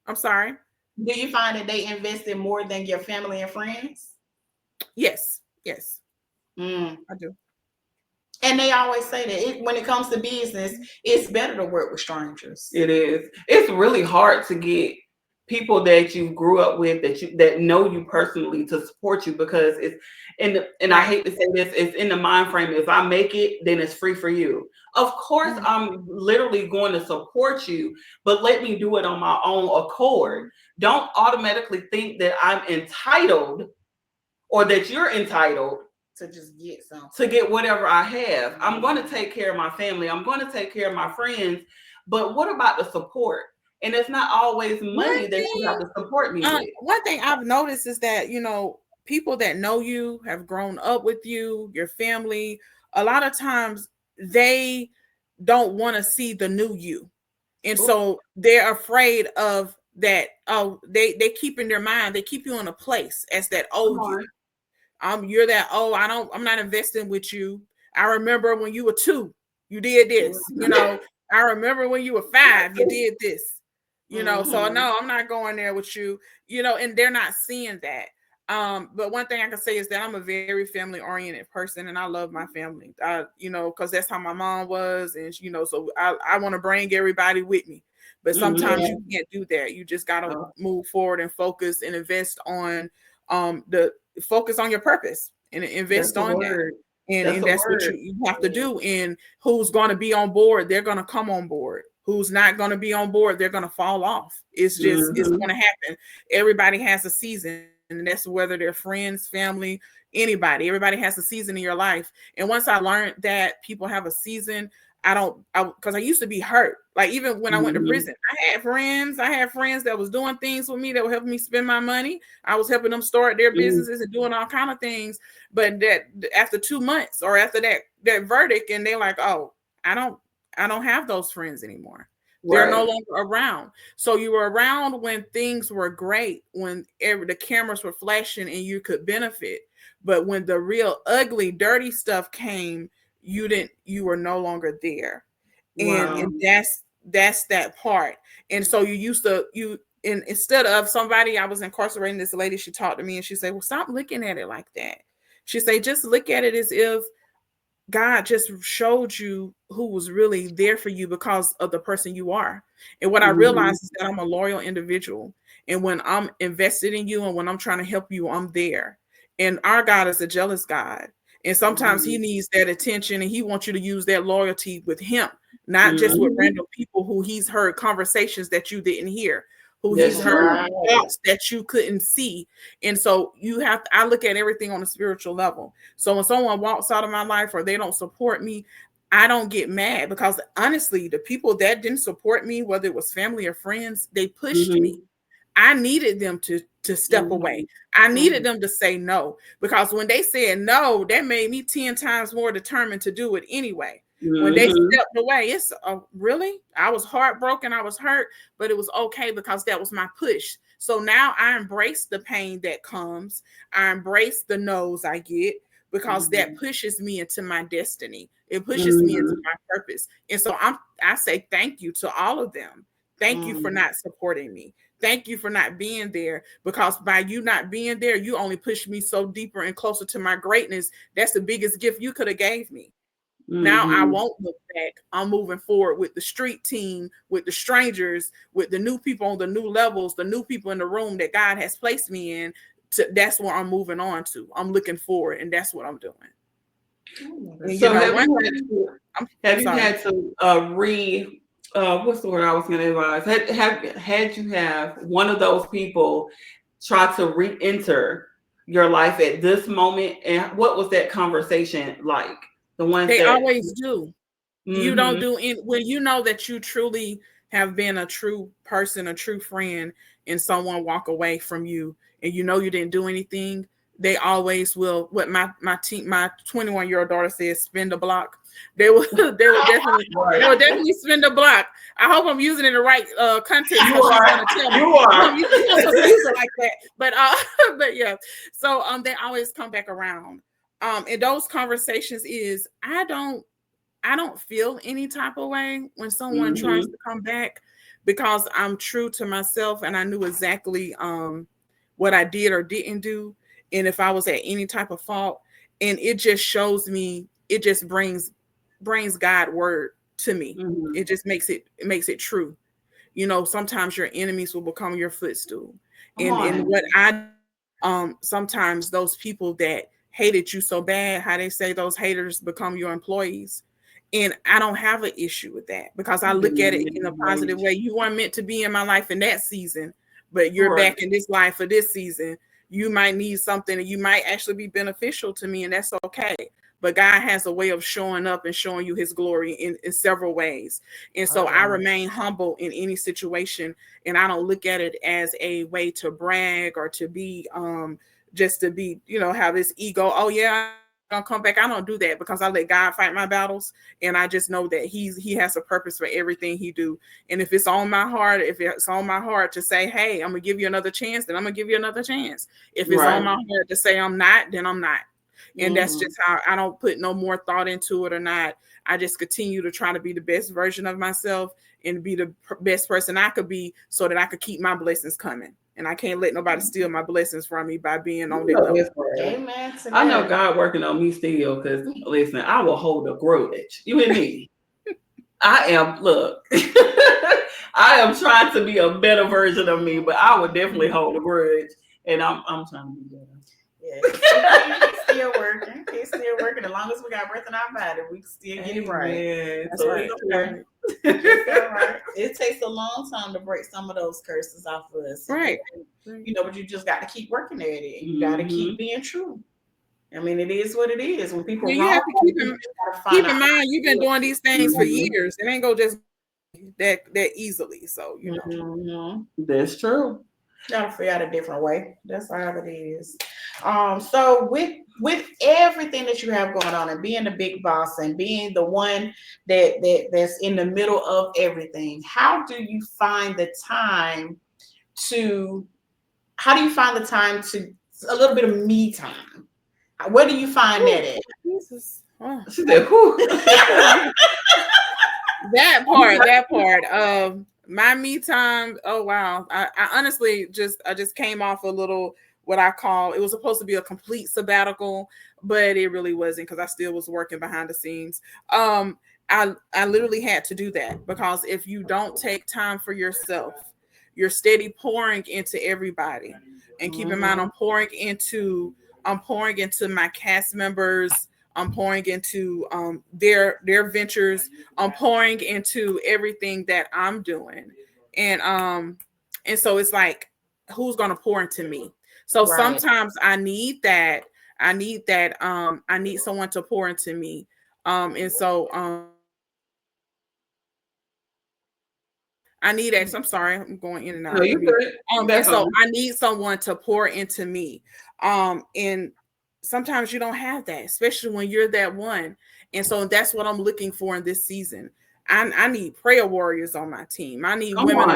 I'm sorry. Do you find that they invested more than your family and friends? Yes. I do. And they always say that when it comes to business, it's better to work with strangers. It is. It's really hard to get people that you grew up with that know you personally to support you because it's and I hate to say this, it's in the mind frame. If I make it, then it's free for you. Of course, I'm literally going to support you, but let me do it on my own accord. Don't automatically think that I'm entitled or that you're entitled to just get something, to get whatever I have. I'm going to take care of my family. I'm going to take care of my friends. But what about the support? And it's not always money that you have to support me with. One thing I've noticed is that, people that know you, have grown up with you, your family, a lot of times they don't want to see the new you. And so they're afraid of that. Oh, they keep in their mind, they keep you in a place as that old you. You're that, I'm not investing with you. I remember when you were 2, you did this. I remember when you were 5, you did this. So no, I'm not going there with you, and they're not seeing that. But one thing I can say is that I'm a very family oriented person, and I love my family, because that's how my mom was. And, so I want to bring everybody with me, but sometimes you can't do that. You just got to move forward and focus and invest on, focus on your purpose and invest on that. And that's what you have to do. And who's going to be on board, they're going to come on board. Who's not going to be on board, they're going to fall off. It's just, it's going to happen. Everybody has a season, and that's whether they're friends, family, anybody. Everybody has a season in your life. And once I learned that people have a season, because I used to be hurt. Like even when I went to Mhm. prison, I had friends that was doing things with me that were helping me spend my money. I was helping them start their Mhm. businesses and doing all kind of things. But that after 2 months or after that verdict, and they're like, oh, I don't have those friends anymore. They're no Right. longer around. So you were around when things were great, when the cameras were flashing and you could benefit. But when the real ugly, dirty stuff came, you were no longer there. And Wow. that's that part. And so you used to you and instead of somebody, I was incarcerating this lady, she talked to me and she said, well, stop looking at it like that. She said, just look at it as if God just showed you who was really there for you because of the person you are. And what I Mhm. realized is that I'm a loyal individual. And when I'm invested in you and when I'm trying to help you, I'm there. And our God is a jealous God. And sometimes he Mhm. needs that attention and he wants you to use that loyalty with him, not just with Mhm. random people who he's heard conversations that you didn't hear, who he's That's heard true. Right. thoughts that you couldn't see. And so I look at everything on a spiritual level. So when someone walks out of my life or they don't support me, I don't get mad because honestly, the people that didn't support me, whether it was family or friends, they pushed me. Mhm. I needed them to step away. Mhm. I needed Mhm. them to say no because when they said no, that made me 10 times more determined to do it anyway. When they Mhm. stepped away, it's really, I was heartbroken, I was hurt, but it was okay because that was my push. So now I embrace the pain that comes. I embrace the no's I get because that Mhm. pushes me into my destiny. It pushes me into Mhm. my purpose. And so I say thank you to all of them. Thank you for Mm. not supporting me. Thank you for not being there because by you not being there, you only pushed me so deeper and closer to my greatness. That's the biggest gift you could have gave me. Now I Mhm. won't look back. I'm moving forward with the street team, with the strangers, with the new people on the new levels, the new people in the room that God has placed me in. That's where I'm moving on to. I'm looking forward, and that's what I'm doing. And So one thing, I'm have you sorry. had to what's the word I was going to advise? Had you have one of those people try to re-enter your life at this moment, and what was that conversation like? The ones They that. always do. You don't Mhm. do any when you know that you truly have been a true person, a true friend, and someone walk away from you and you know you didn't do anything, they always will. What my 21-year-old daughter says, spin the block. They will Right. they will definitely spin the block. I hope I'm using it in the right context You because she's are. gonna tell me. You are. You're not supposed to use it like that. But but yeah. So they always come back around. And those conversations is I don't feel any type of way when someone tries Mhm. to come back because I'm true to myself and I knew exactly what I did or didn't do and if I was at any type of fault, and it just shows me, it just brings God word to me. Mhm. It makes it true. You know, sometimes your enemies will become your footstool. Come And on. what I sometimes those people that hated you so bad, how they say those haters become your employees. And I don't have an issue with that because I I'm look getting at a it in a minimum positive wage. way. You weren't meant to be in my life in that season, but you're Right. back in this life for this season. You might need something and you might actually be beneficial to me, and that's okay. But God has a way of showing up and showing you his glory in several ways. And so I Uh-oh. remain humble in any situation, and I don't look at it as a way to brag or to be just to be, have this ego. Oh yeah, I'm gonna come back. I don't do that because I let God fight my battles, and I just know that he has a purpose for everything he do. And if it's on my heart, if it's on my heart to say, hey, I'm gonna give you another chance, then I'm gonna give you another chance. If it's on Right. my heart to say I'm not, then I'm not. And that's Mhm. just how I don't put no more thought into it or not. I just continue to try to be the best version of myself and be the best person I could be so that I could keep my blessings coming. And I can't let nobody steal my blessings from me by being You on their know level. this, right? Amen to I know that. God working on me still, because listen, I will hold a grudge. You and me. I am, look, I am trying to be a better version of me, but I would definitely hold a grudge. And I'm trying to be better. Yeah, he's still working. He's still working. As long as we got breath in our body, we can still get it right. Amen. That's So right. it's It's okay. okay. It's all right. It takes a long time to break some of those curses off of us. Right. But you just got to keep working at it. You got to keep Mhm. being true. I mean, it is what it is. When people You wrong, have to keep in, you gotta find out. mind you've been doing these things for Mhm. years. It ain't go just that easily. So Mhm. That's true. Gotta figure out a different way. That's how it is. So with everything that you have going on and being the big boss and being the one that's in the middle of everything, how do you find the time to a little bit of me time? Where do you find that at? Jesus. Oh. She said, "Whew." that part of my me time. Oh wow. I honestly I just came off a little what I call, it was supposed to be a complete sabbatical, but it really wasn't because I still was working behind the scenes. I literally had to do that because if you don't take time for yourself, you're steady pouring into everybody. And keep in mind, I'm pouring into my cast members. I'm pouring into their ventures. I'm pouring into everything that I'm doing. And so it's like, who's gonna pour into me? So Right. sometimes I need that. I need someone to pour into me. And so I need X. I'm sorry, I'm going in and out. No, you good. You back And so on. I need someone to pour into me. And sometimes you don't have that, especially when you're that one. And so that's what I'm looking for in this season. I need prayer warriors on my team. I need Come women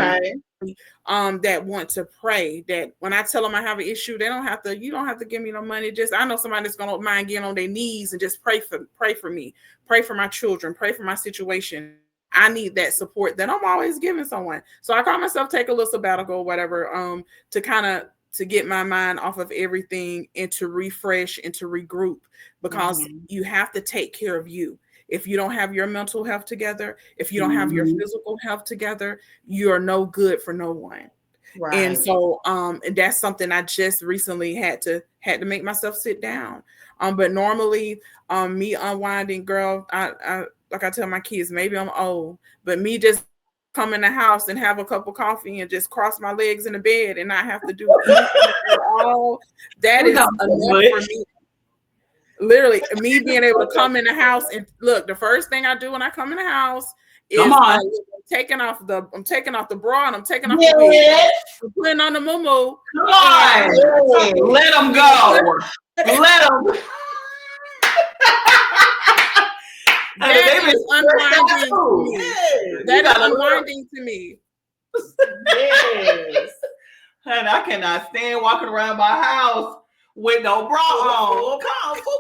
on. that want to pray. That when I tell them I have an issue, you don't have to give me no money. Just, I know somebody that's gonna mind getting on their knees and just pray for me, pray for my children, pray for my situation. I need that support that I'm always giving someone. So I call myself take a little sabbatical or whatever, to get my mind off of everything and to refresh and to regroup, because you have to take care of you. If you don't have your mental health together, if you don't have your physical health together, you are no good for no one. Right. And so and that's something I just recently had to make myself sit down. But normally me unwinding, girl, I like I tell my kids, maybe I'm old, but me just come in the house and have a cup of coffee and just cross my legs in the bed and not have to do anything at all, that is enough for me. Literally, me being able to come in the house and look, the first thing I do when I come in the house is I'm taking off the bra and I'm taking off the wig. I'm putting on the muumuu. Come on, let them go. Let them. That is unwinding to me. That is unwinding to me. Yes. Honey, I cannot stand walking around my house with no bra on. Come for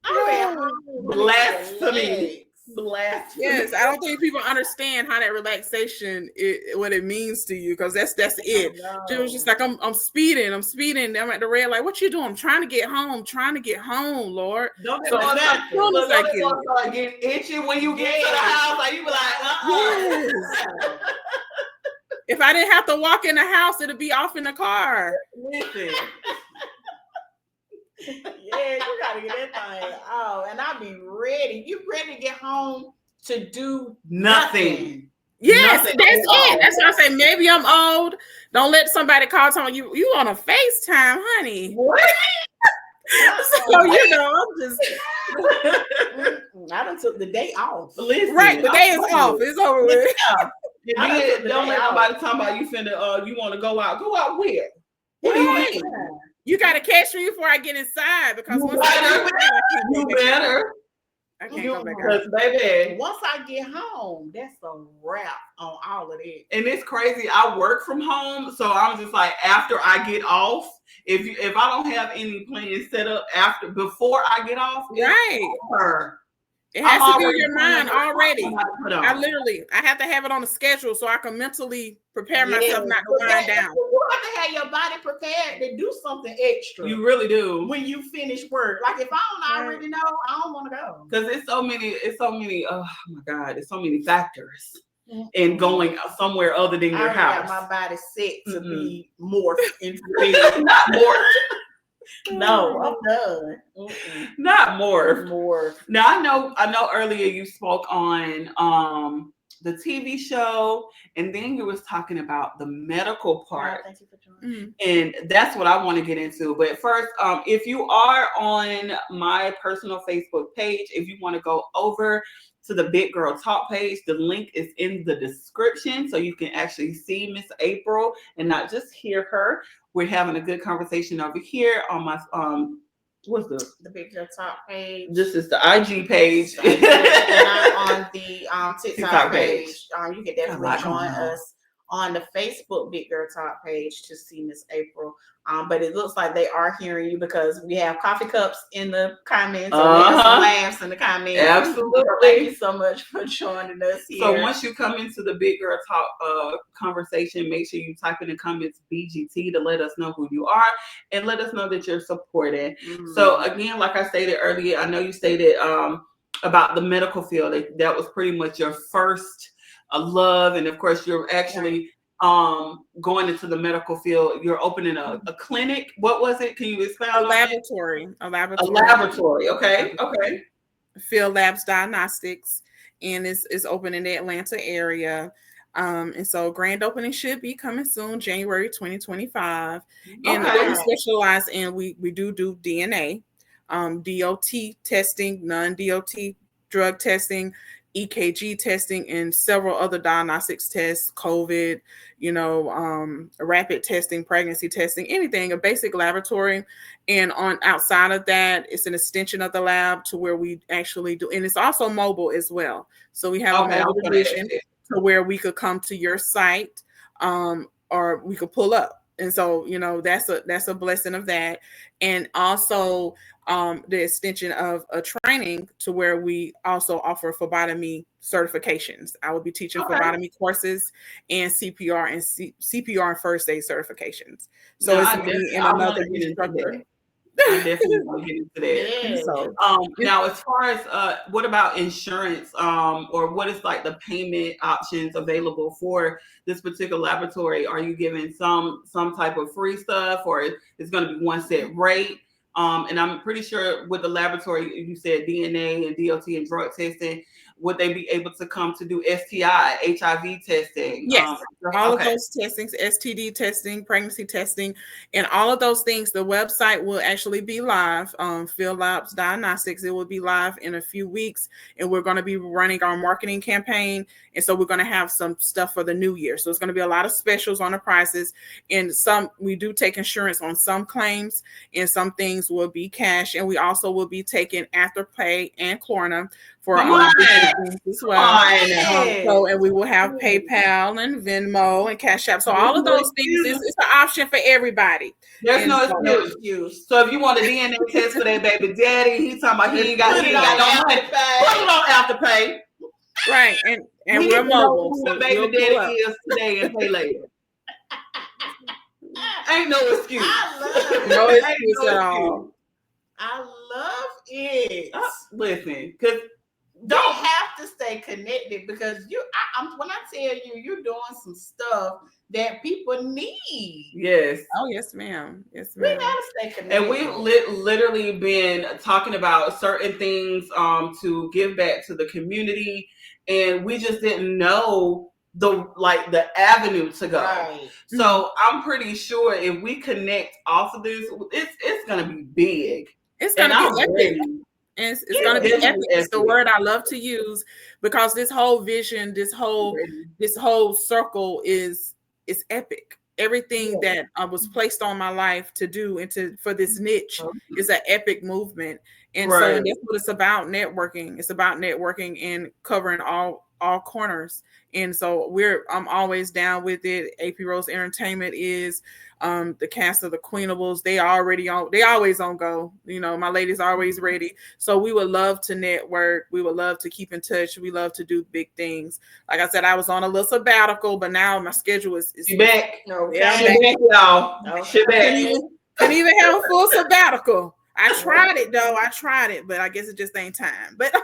what? Blasphemy. Blasphemy. Yes, I don't think people understand how that relaxation what it means to you, because that's it. It was just like I'm speeding. I'm at the red light. What you doing? I'm trying to get home, Lord. Don't so start getting itchy when you get to the house. Like you be like, Yes. If I didn't have to walk in the house, it'd be off in the car. Listen. Yeah, you gotta get that thing out, and I'll be ready. You ready to get home to do nothing? Yes, that's it. That's why I say maybe I'm old. Don't let somebody call telling you on a FaceTime, honey. What? So I'm just. I done took the day off. Listen, right, the day is off. It's over with. Don't let nobody talk about you finna. You want to go out? Go out where? What do you mean? You gotta catch me before I get inside, because you once better. I can't go back out. Baby, once I get home, that's a wrap on all of it. And it's crazy. I work from home, so I'm just like, after I get off, if I don't have any plans set up before I get off, right. It has to be in your mind already. I have to have it on the schedule so I can mentally prepare myself not to wind down. You have to have your body prepared to do something extra. You really do. When you finish work. Like if I don't already know, I don't want to go. Because it's so many, oh my God, there's so many factors in going somewhere other than your house. My body set to be morphed into not morphed. No, I'm done. Not more. More. Now I know earlier you spoke on the TV show, and then you was talking about the medical part. Thank you for joining. And that's what I want to get into. But first, if you are on my personal Facebook page, if you want to go over to the Big Girl Talk page, the link is in the description, so you can actually see Miss April and not just hear her. We're having a good conversation over here on my what's the Big Girl Talk page. This is the IG page. And I'm on the TikTok page. You can definitely Got a lot join going on. us on the Facebook Big Girl Talk page to see Miss April. But it looks like they are hearing you because we have coffee cups in the comments. So we have some laughs in the comments. Absolutely. So thank you so much for joining us here. So once you come into the Big Girl Talk conversation, make sure you type in the comments BGT to let us know who you are and let us know that you're supporting. So again, like I stated earlier, I know you stated about the medical field. That was pretty much your first love, and of course you're actually going into the medical field. You're opening a clinic. What was it? Can you expound? A laboratory. Okay. Field Labs Diagnostics, and it's open in the Atlanta area. And so grand opening should be coming soon, January 2025. And what we specialize in, we do DNA, DOT testing, non-DOT drug testing, EKG testing, and several other diagnostics tests, COVID, rapid testing, pregnancy testing, anything, a basic laboratory. And on outside of that, it's an extension of the lab to where we actually do, and it's also mobile as well. So we have a mobile division to where we could come to your site, or we could pull up. And so, that's a blessing of that. And also the extension of a training to where we also offer phlebotomy certifications. I will be teaching phlebotomy courses and CPR CPR and first aid certifications. So it's me and another instructor. I definitely want to get into that. Yeah. So, now as far as what about insurance, or what is like the payment options available for this particular laboratory? Are you giving some type of free stuff, or it's going to be one set rate? And I'm pretty sure with the laboratory, you said DNA and DOT and drug testing, would they be able to come to do STI, HIV testing? Yes, all of those testings, STD testing, pregnancy testing, and all of those things. The website will actually be live. Field Labs Diagnostics, it will be live in a few weeks, and we're going to be running our marketing campaign. And so we're going to have some stuff for the new year. So it's going to be a lot of specials on the prices, and we do take insurance on some claims, and some things will be cash, and we also will be taking Afterpay and Klarna for things as well. And we will have PayPal and Venmo and Cash App. So all of those things is an option for everybody. There's no excuse. So if you want a DNA test for that baby daddy, he's talking about he ain't got no money. Put it on Afterpay. Right, and we're mobile. So the baby daddy is today and pay later. Ain't no excuse. No excuse at all. I love it. Listen, because don't have to stay connected, because when I tell you, you're doing some stuff that people need. Yes. Oh, yes, ma'am. Yes, ma'am. We gotta stay connected. And we've literally been talking about certain things to give back to the community, and we just didn't know the avenue to go. Right. So I'm pretty sure if we connect off of this, it's gonna be big. It's gonna be epic. And it's going to be epic. It's the word I love to use, because this whole vision, this whole circle is epic. Everything that was placed on my life to do and for this niche is an epic movement. And so that's what it's about, networking. It's about networking and covering all corners. And so I'm always down with it. AP Rose Entertainment is the cast of the Queenables. They always on go. My ladies are always ready. So we would love to network. We would love to keep in touch. We love to do big things. Like I said, I was on a little sabbatical, but now my schedule is back. Okay. I'm back, y'all. Couldn't even have a full sabbatical. I tried it though. But I guess it just ain't time. But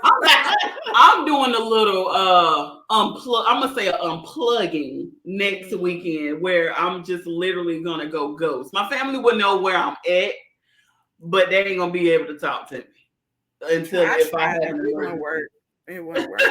I'm doing a little I'm gonna say unplugging next weekend, where I'm just literally gonna go ghost. My family will know where I'm at, but they ain't gonna be able to talk to me until it won't work. It won't work.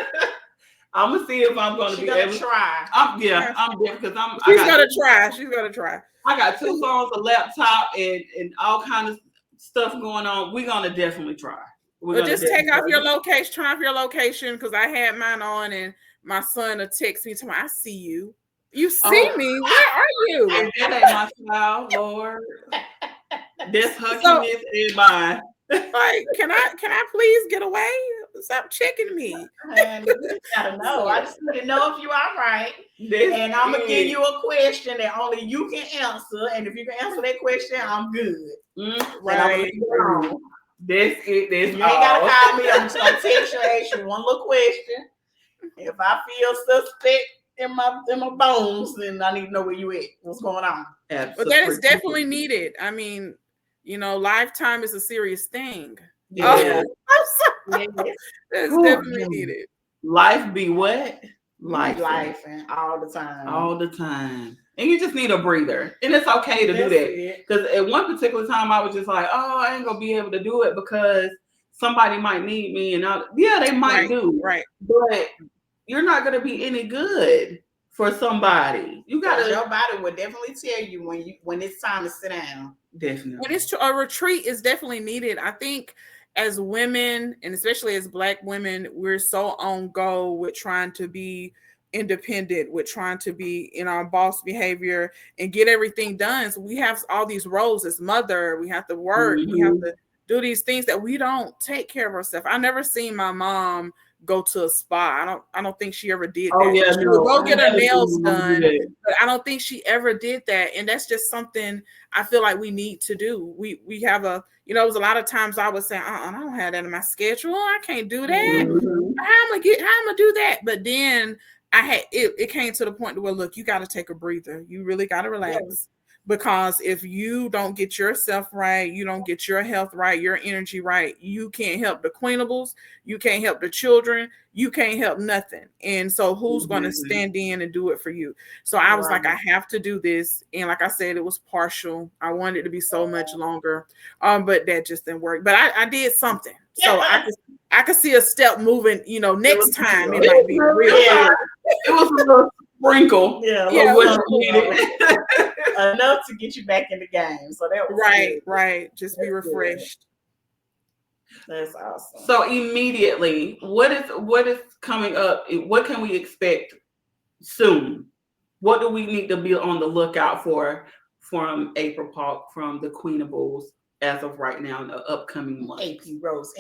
I'm gonna see if I'm gonna be able to try. I'm different because She's gonna try. She's gonna try. I got 2 phones, a laptop, and all kind of stuff going on. We're gonna definitely try. Well, just take off your location, turn off your location, because I had mine on, and my son will text me to I see you. You see me? Where are you? And that ain't my child, Lord. That's huckiness in mine. Like, can I please get away? Stop checking me. And you gotta know. I just need to know if you are right. And I'm gonna give you a question that only you can answer. And if you can answer that question, I'm good. Right. This it. This you ain't gotta call me. I'm just gonna text you, ask you one little question. If I feel suspect in my bones, then I need to know where you at. What's going on? But that is definitely needed. I mean, lifetime is a serious thing. Yeah. That's definitely needed. Life be what? Life and all the time. All the time. And you just need a breather. And it's okay to do that. Because at one particular time I was just like, oh, I ain't gonna be able to do it because somebody might need me. And they might do. Right. But you're not gonna be any good for somebody. You gotta your body will definitely tell you when it's time to sit down. Definitely. When it's a retreat is definitely needed. I think as women, and especially as Black women, we're so on go with trying to be independent, with trying to be in our boss behavior and get everything done. So we have all these roles as mother. We have to work. We have to do these things that we don't take care of ourselves. I never seen my mom go to a spa. I don't think she ever did that. Yeah, she would go get her nails done, but I don't think she ever did that. And that's just something I feel like we need to do. We have it was a lot of times I would say, I don't have that in my schedule. I can't do that. How am I gonna do that? But then it came to the point where, look, you got to take a breather. You really got to relax. Yes. Because if you don't get yourself right, you don't get your health right, your energy right, you can't help the queenables, you can't help the children, you can't help nothing. And so who's going to stand in and do it for you? So I was like, I have to do this. And like I said, it was partial. I wanted it to be so much longer, but that just didn't work. But I did something. So I could see a step moving, next time it might be real. Yeah. It was a little sprinkle. Enough to get you back in the game. So that was right. Just be refreshed. That's awesome. So immediately, what is coming up? What can we expect soon? What do we need to be on the lookout for from April Paulk, from the Queenables, as of right now in the upcoming months? AP Rose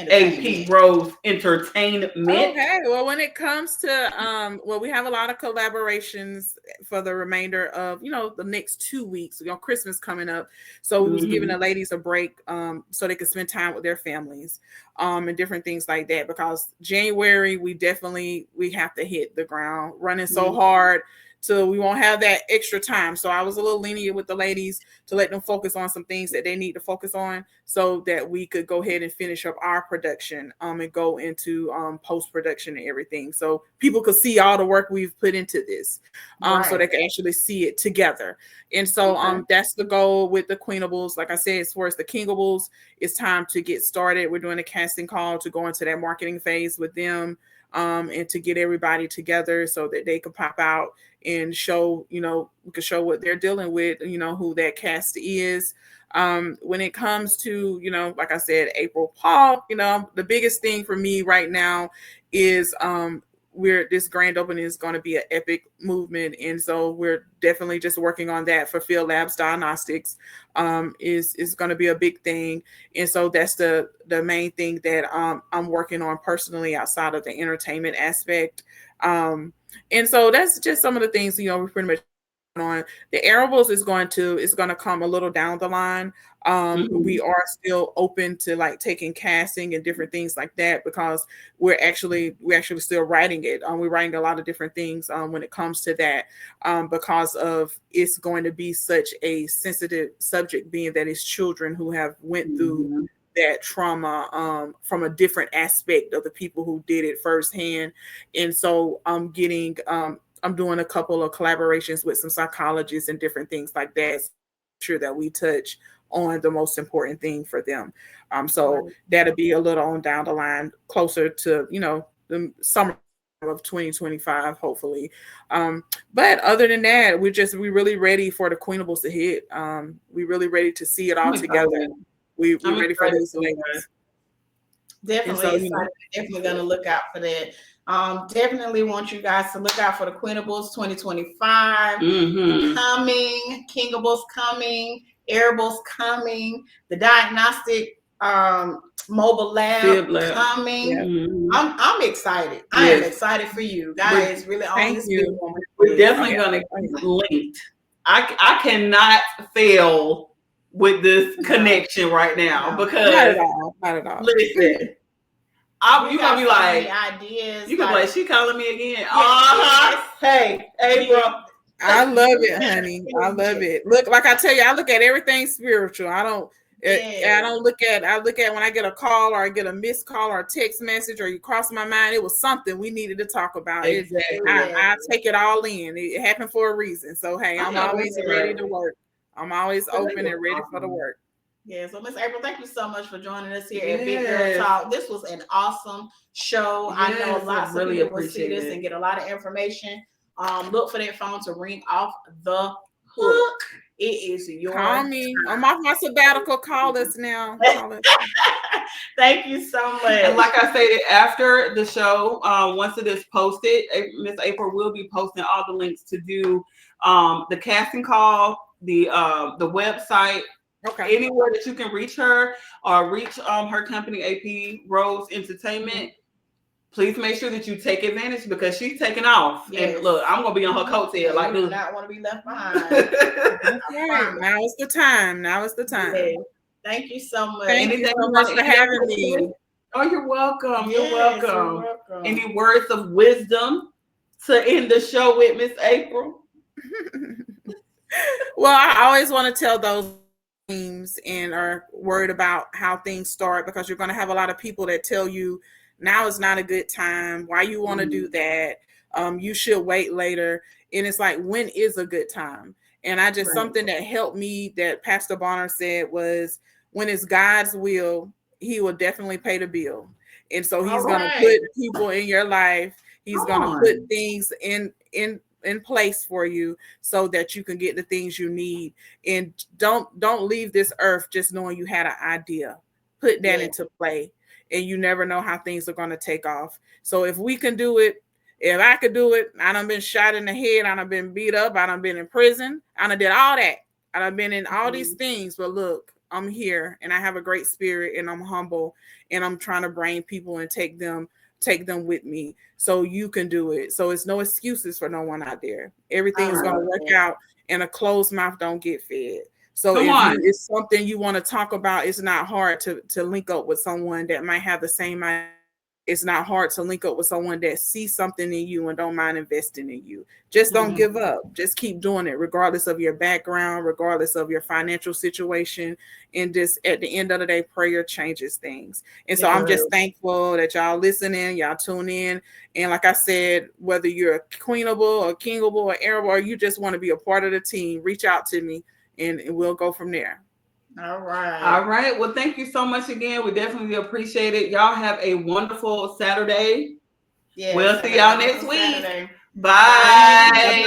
Entertainment. Okay. Well, when it comes to we have a lot of collaborations for the remainder of the next 2 weeks. Christmas coming up, so we was giving the ladies a break so they could spend time with their families and different things like that. Because January we have to hit the ground running so hard. So we won't have that extra time. So I was a little lenient with the ladies to let them focus on some things that they need to focus on so that we could go ahead and finish up our production and go into post-production and everything. So people could see all the work we've put into this so they can actually see it together. And so that's the goal with the Queenables. Like I said, as far as the Kingables, it's time to get started. We're doing a casting call to go into that marketing phase with them. And to get everybody together so that they can pop out and show, we can show what they're dealing with, who that cast is. When it comes to, like I said, April Paulk, the biggest thing for me right now is this grand opening is going to be an epic movement. And so we're definitely just working on that for Field Labs Diagnostics is going to be a big thing. And so that's the main thing that I'm working on personally outside of the entertainment aspect. And so that's just some of the things, we're pretty much on. The Arables is going to come a little down the line. We are still open to like taking casting and different things like that because we're actually still writing it. We're writing a lot of different things when it comes to that because of it's going to be such a sensitive subject, being that it's children who have went through that trauma from a different aspect of the people who did it firsthand. And so I'm doing a couple of collaborations with some psychologists and different things like that. So sure that we touch on the most important thing for them. So that'll be a little on down the line, closer to, the summer of 2025, hopefully. But other than that, we really ready for the Queenables to hit. We really ready to see it all together. We ready for these ladies. Definitely And so, excited. Definitely gonna look out for that. Definitely want you guys to look out for the Queenables 2025 coming, Kingables coming, Airables coming, the diagnostic mobile lab coming. Yeah. I'm excited. I am excited for you guys. Really on this big moment. We're definitely gonna keep linked. I cannot fail with this connection right now because not at all. Listen, you're gonna be like, ideas. You can be like, she calling me again. Hey, April. I love it, honey. I love it. Look, like I tell you, I look at everything spiritual. I look at when I get a call or I get a missed call or a text message or you cross my mind, it was something we needed to talk about. Exactly. I take it all in. It happened for a reason. So hey, I'm always ready to work. I'm always open and ready for the work. Yeah, so Miss April, thank you so much for joining us here at Big Girl Talk. This was an awesome show. I know lots of people will see this and get a lot of information. Look for that phone to ring off the hook. It is your Call me. I'm off my sabbatical. Call us now. Thank you so much. And like I stated, after the show, once it is posted, Miss April will be posting all the links to do the casting call, the website. Okay. Anywhere that you can reach her or reach her company, AP Rose Entertainment, please make sure that you take advantage because she's taking off. Yes. And look, I'm gonna be on her coattail like this. Do not want to be left behind. Now is the time. Yeah. Thank you so much. Thank you so much for having me. Oh, you're welcome. You're welcome. Any words of wisdom to end the show with, Miss April? Well, I always want to tell those teams and are worried about how things start because you're going to have a lot of people that tell you now is not a good time. Why you want to do that? You should wait later. And it's like, when is a good time? And I just something that helped me that Pastor Bonner said was when it's God's will, he will definitely pay the bill. And so he's going to put people in your life. He's going to put things in place for you so that you can get the things you need. And don't leave this earth just knowing you had an idea. Put that into play. And you never know how things are going to take off. So if we can do it, if I could do it, I done been shot in the head, I done been beat up, I done been in prison, I done did all that. I done been in all these things, but look, I'm here and I have a great spirit and I'm humble and I'm trying to bring people and take them with me so you can do it. So it's no excuses for no one out there. Everything's going to work out and a closed mouth don't get fed. So if it's something you want to talk about, it's not hard to link up with someone that might have the same idea. It's not hard to link up with someone that sees something in you and don't mind investing in you. Just don't give up. Just keep doing it, regardless of your background, regardless of your financial situation. And just at the end of the day, prayer changes things. And so I'm just thankful that y'all listening, y'all tune in. And like I said, whether you're a Queenable or Kingable or Airable, or you just want to be a part of the team, reach out to me and we'll go from there. All right. Well, thank you so much again. We definitely appreciate it. Y'all have a wonderful Saturday. We'll see y'all next week. Bye.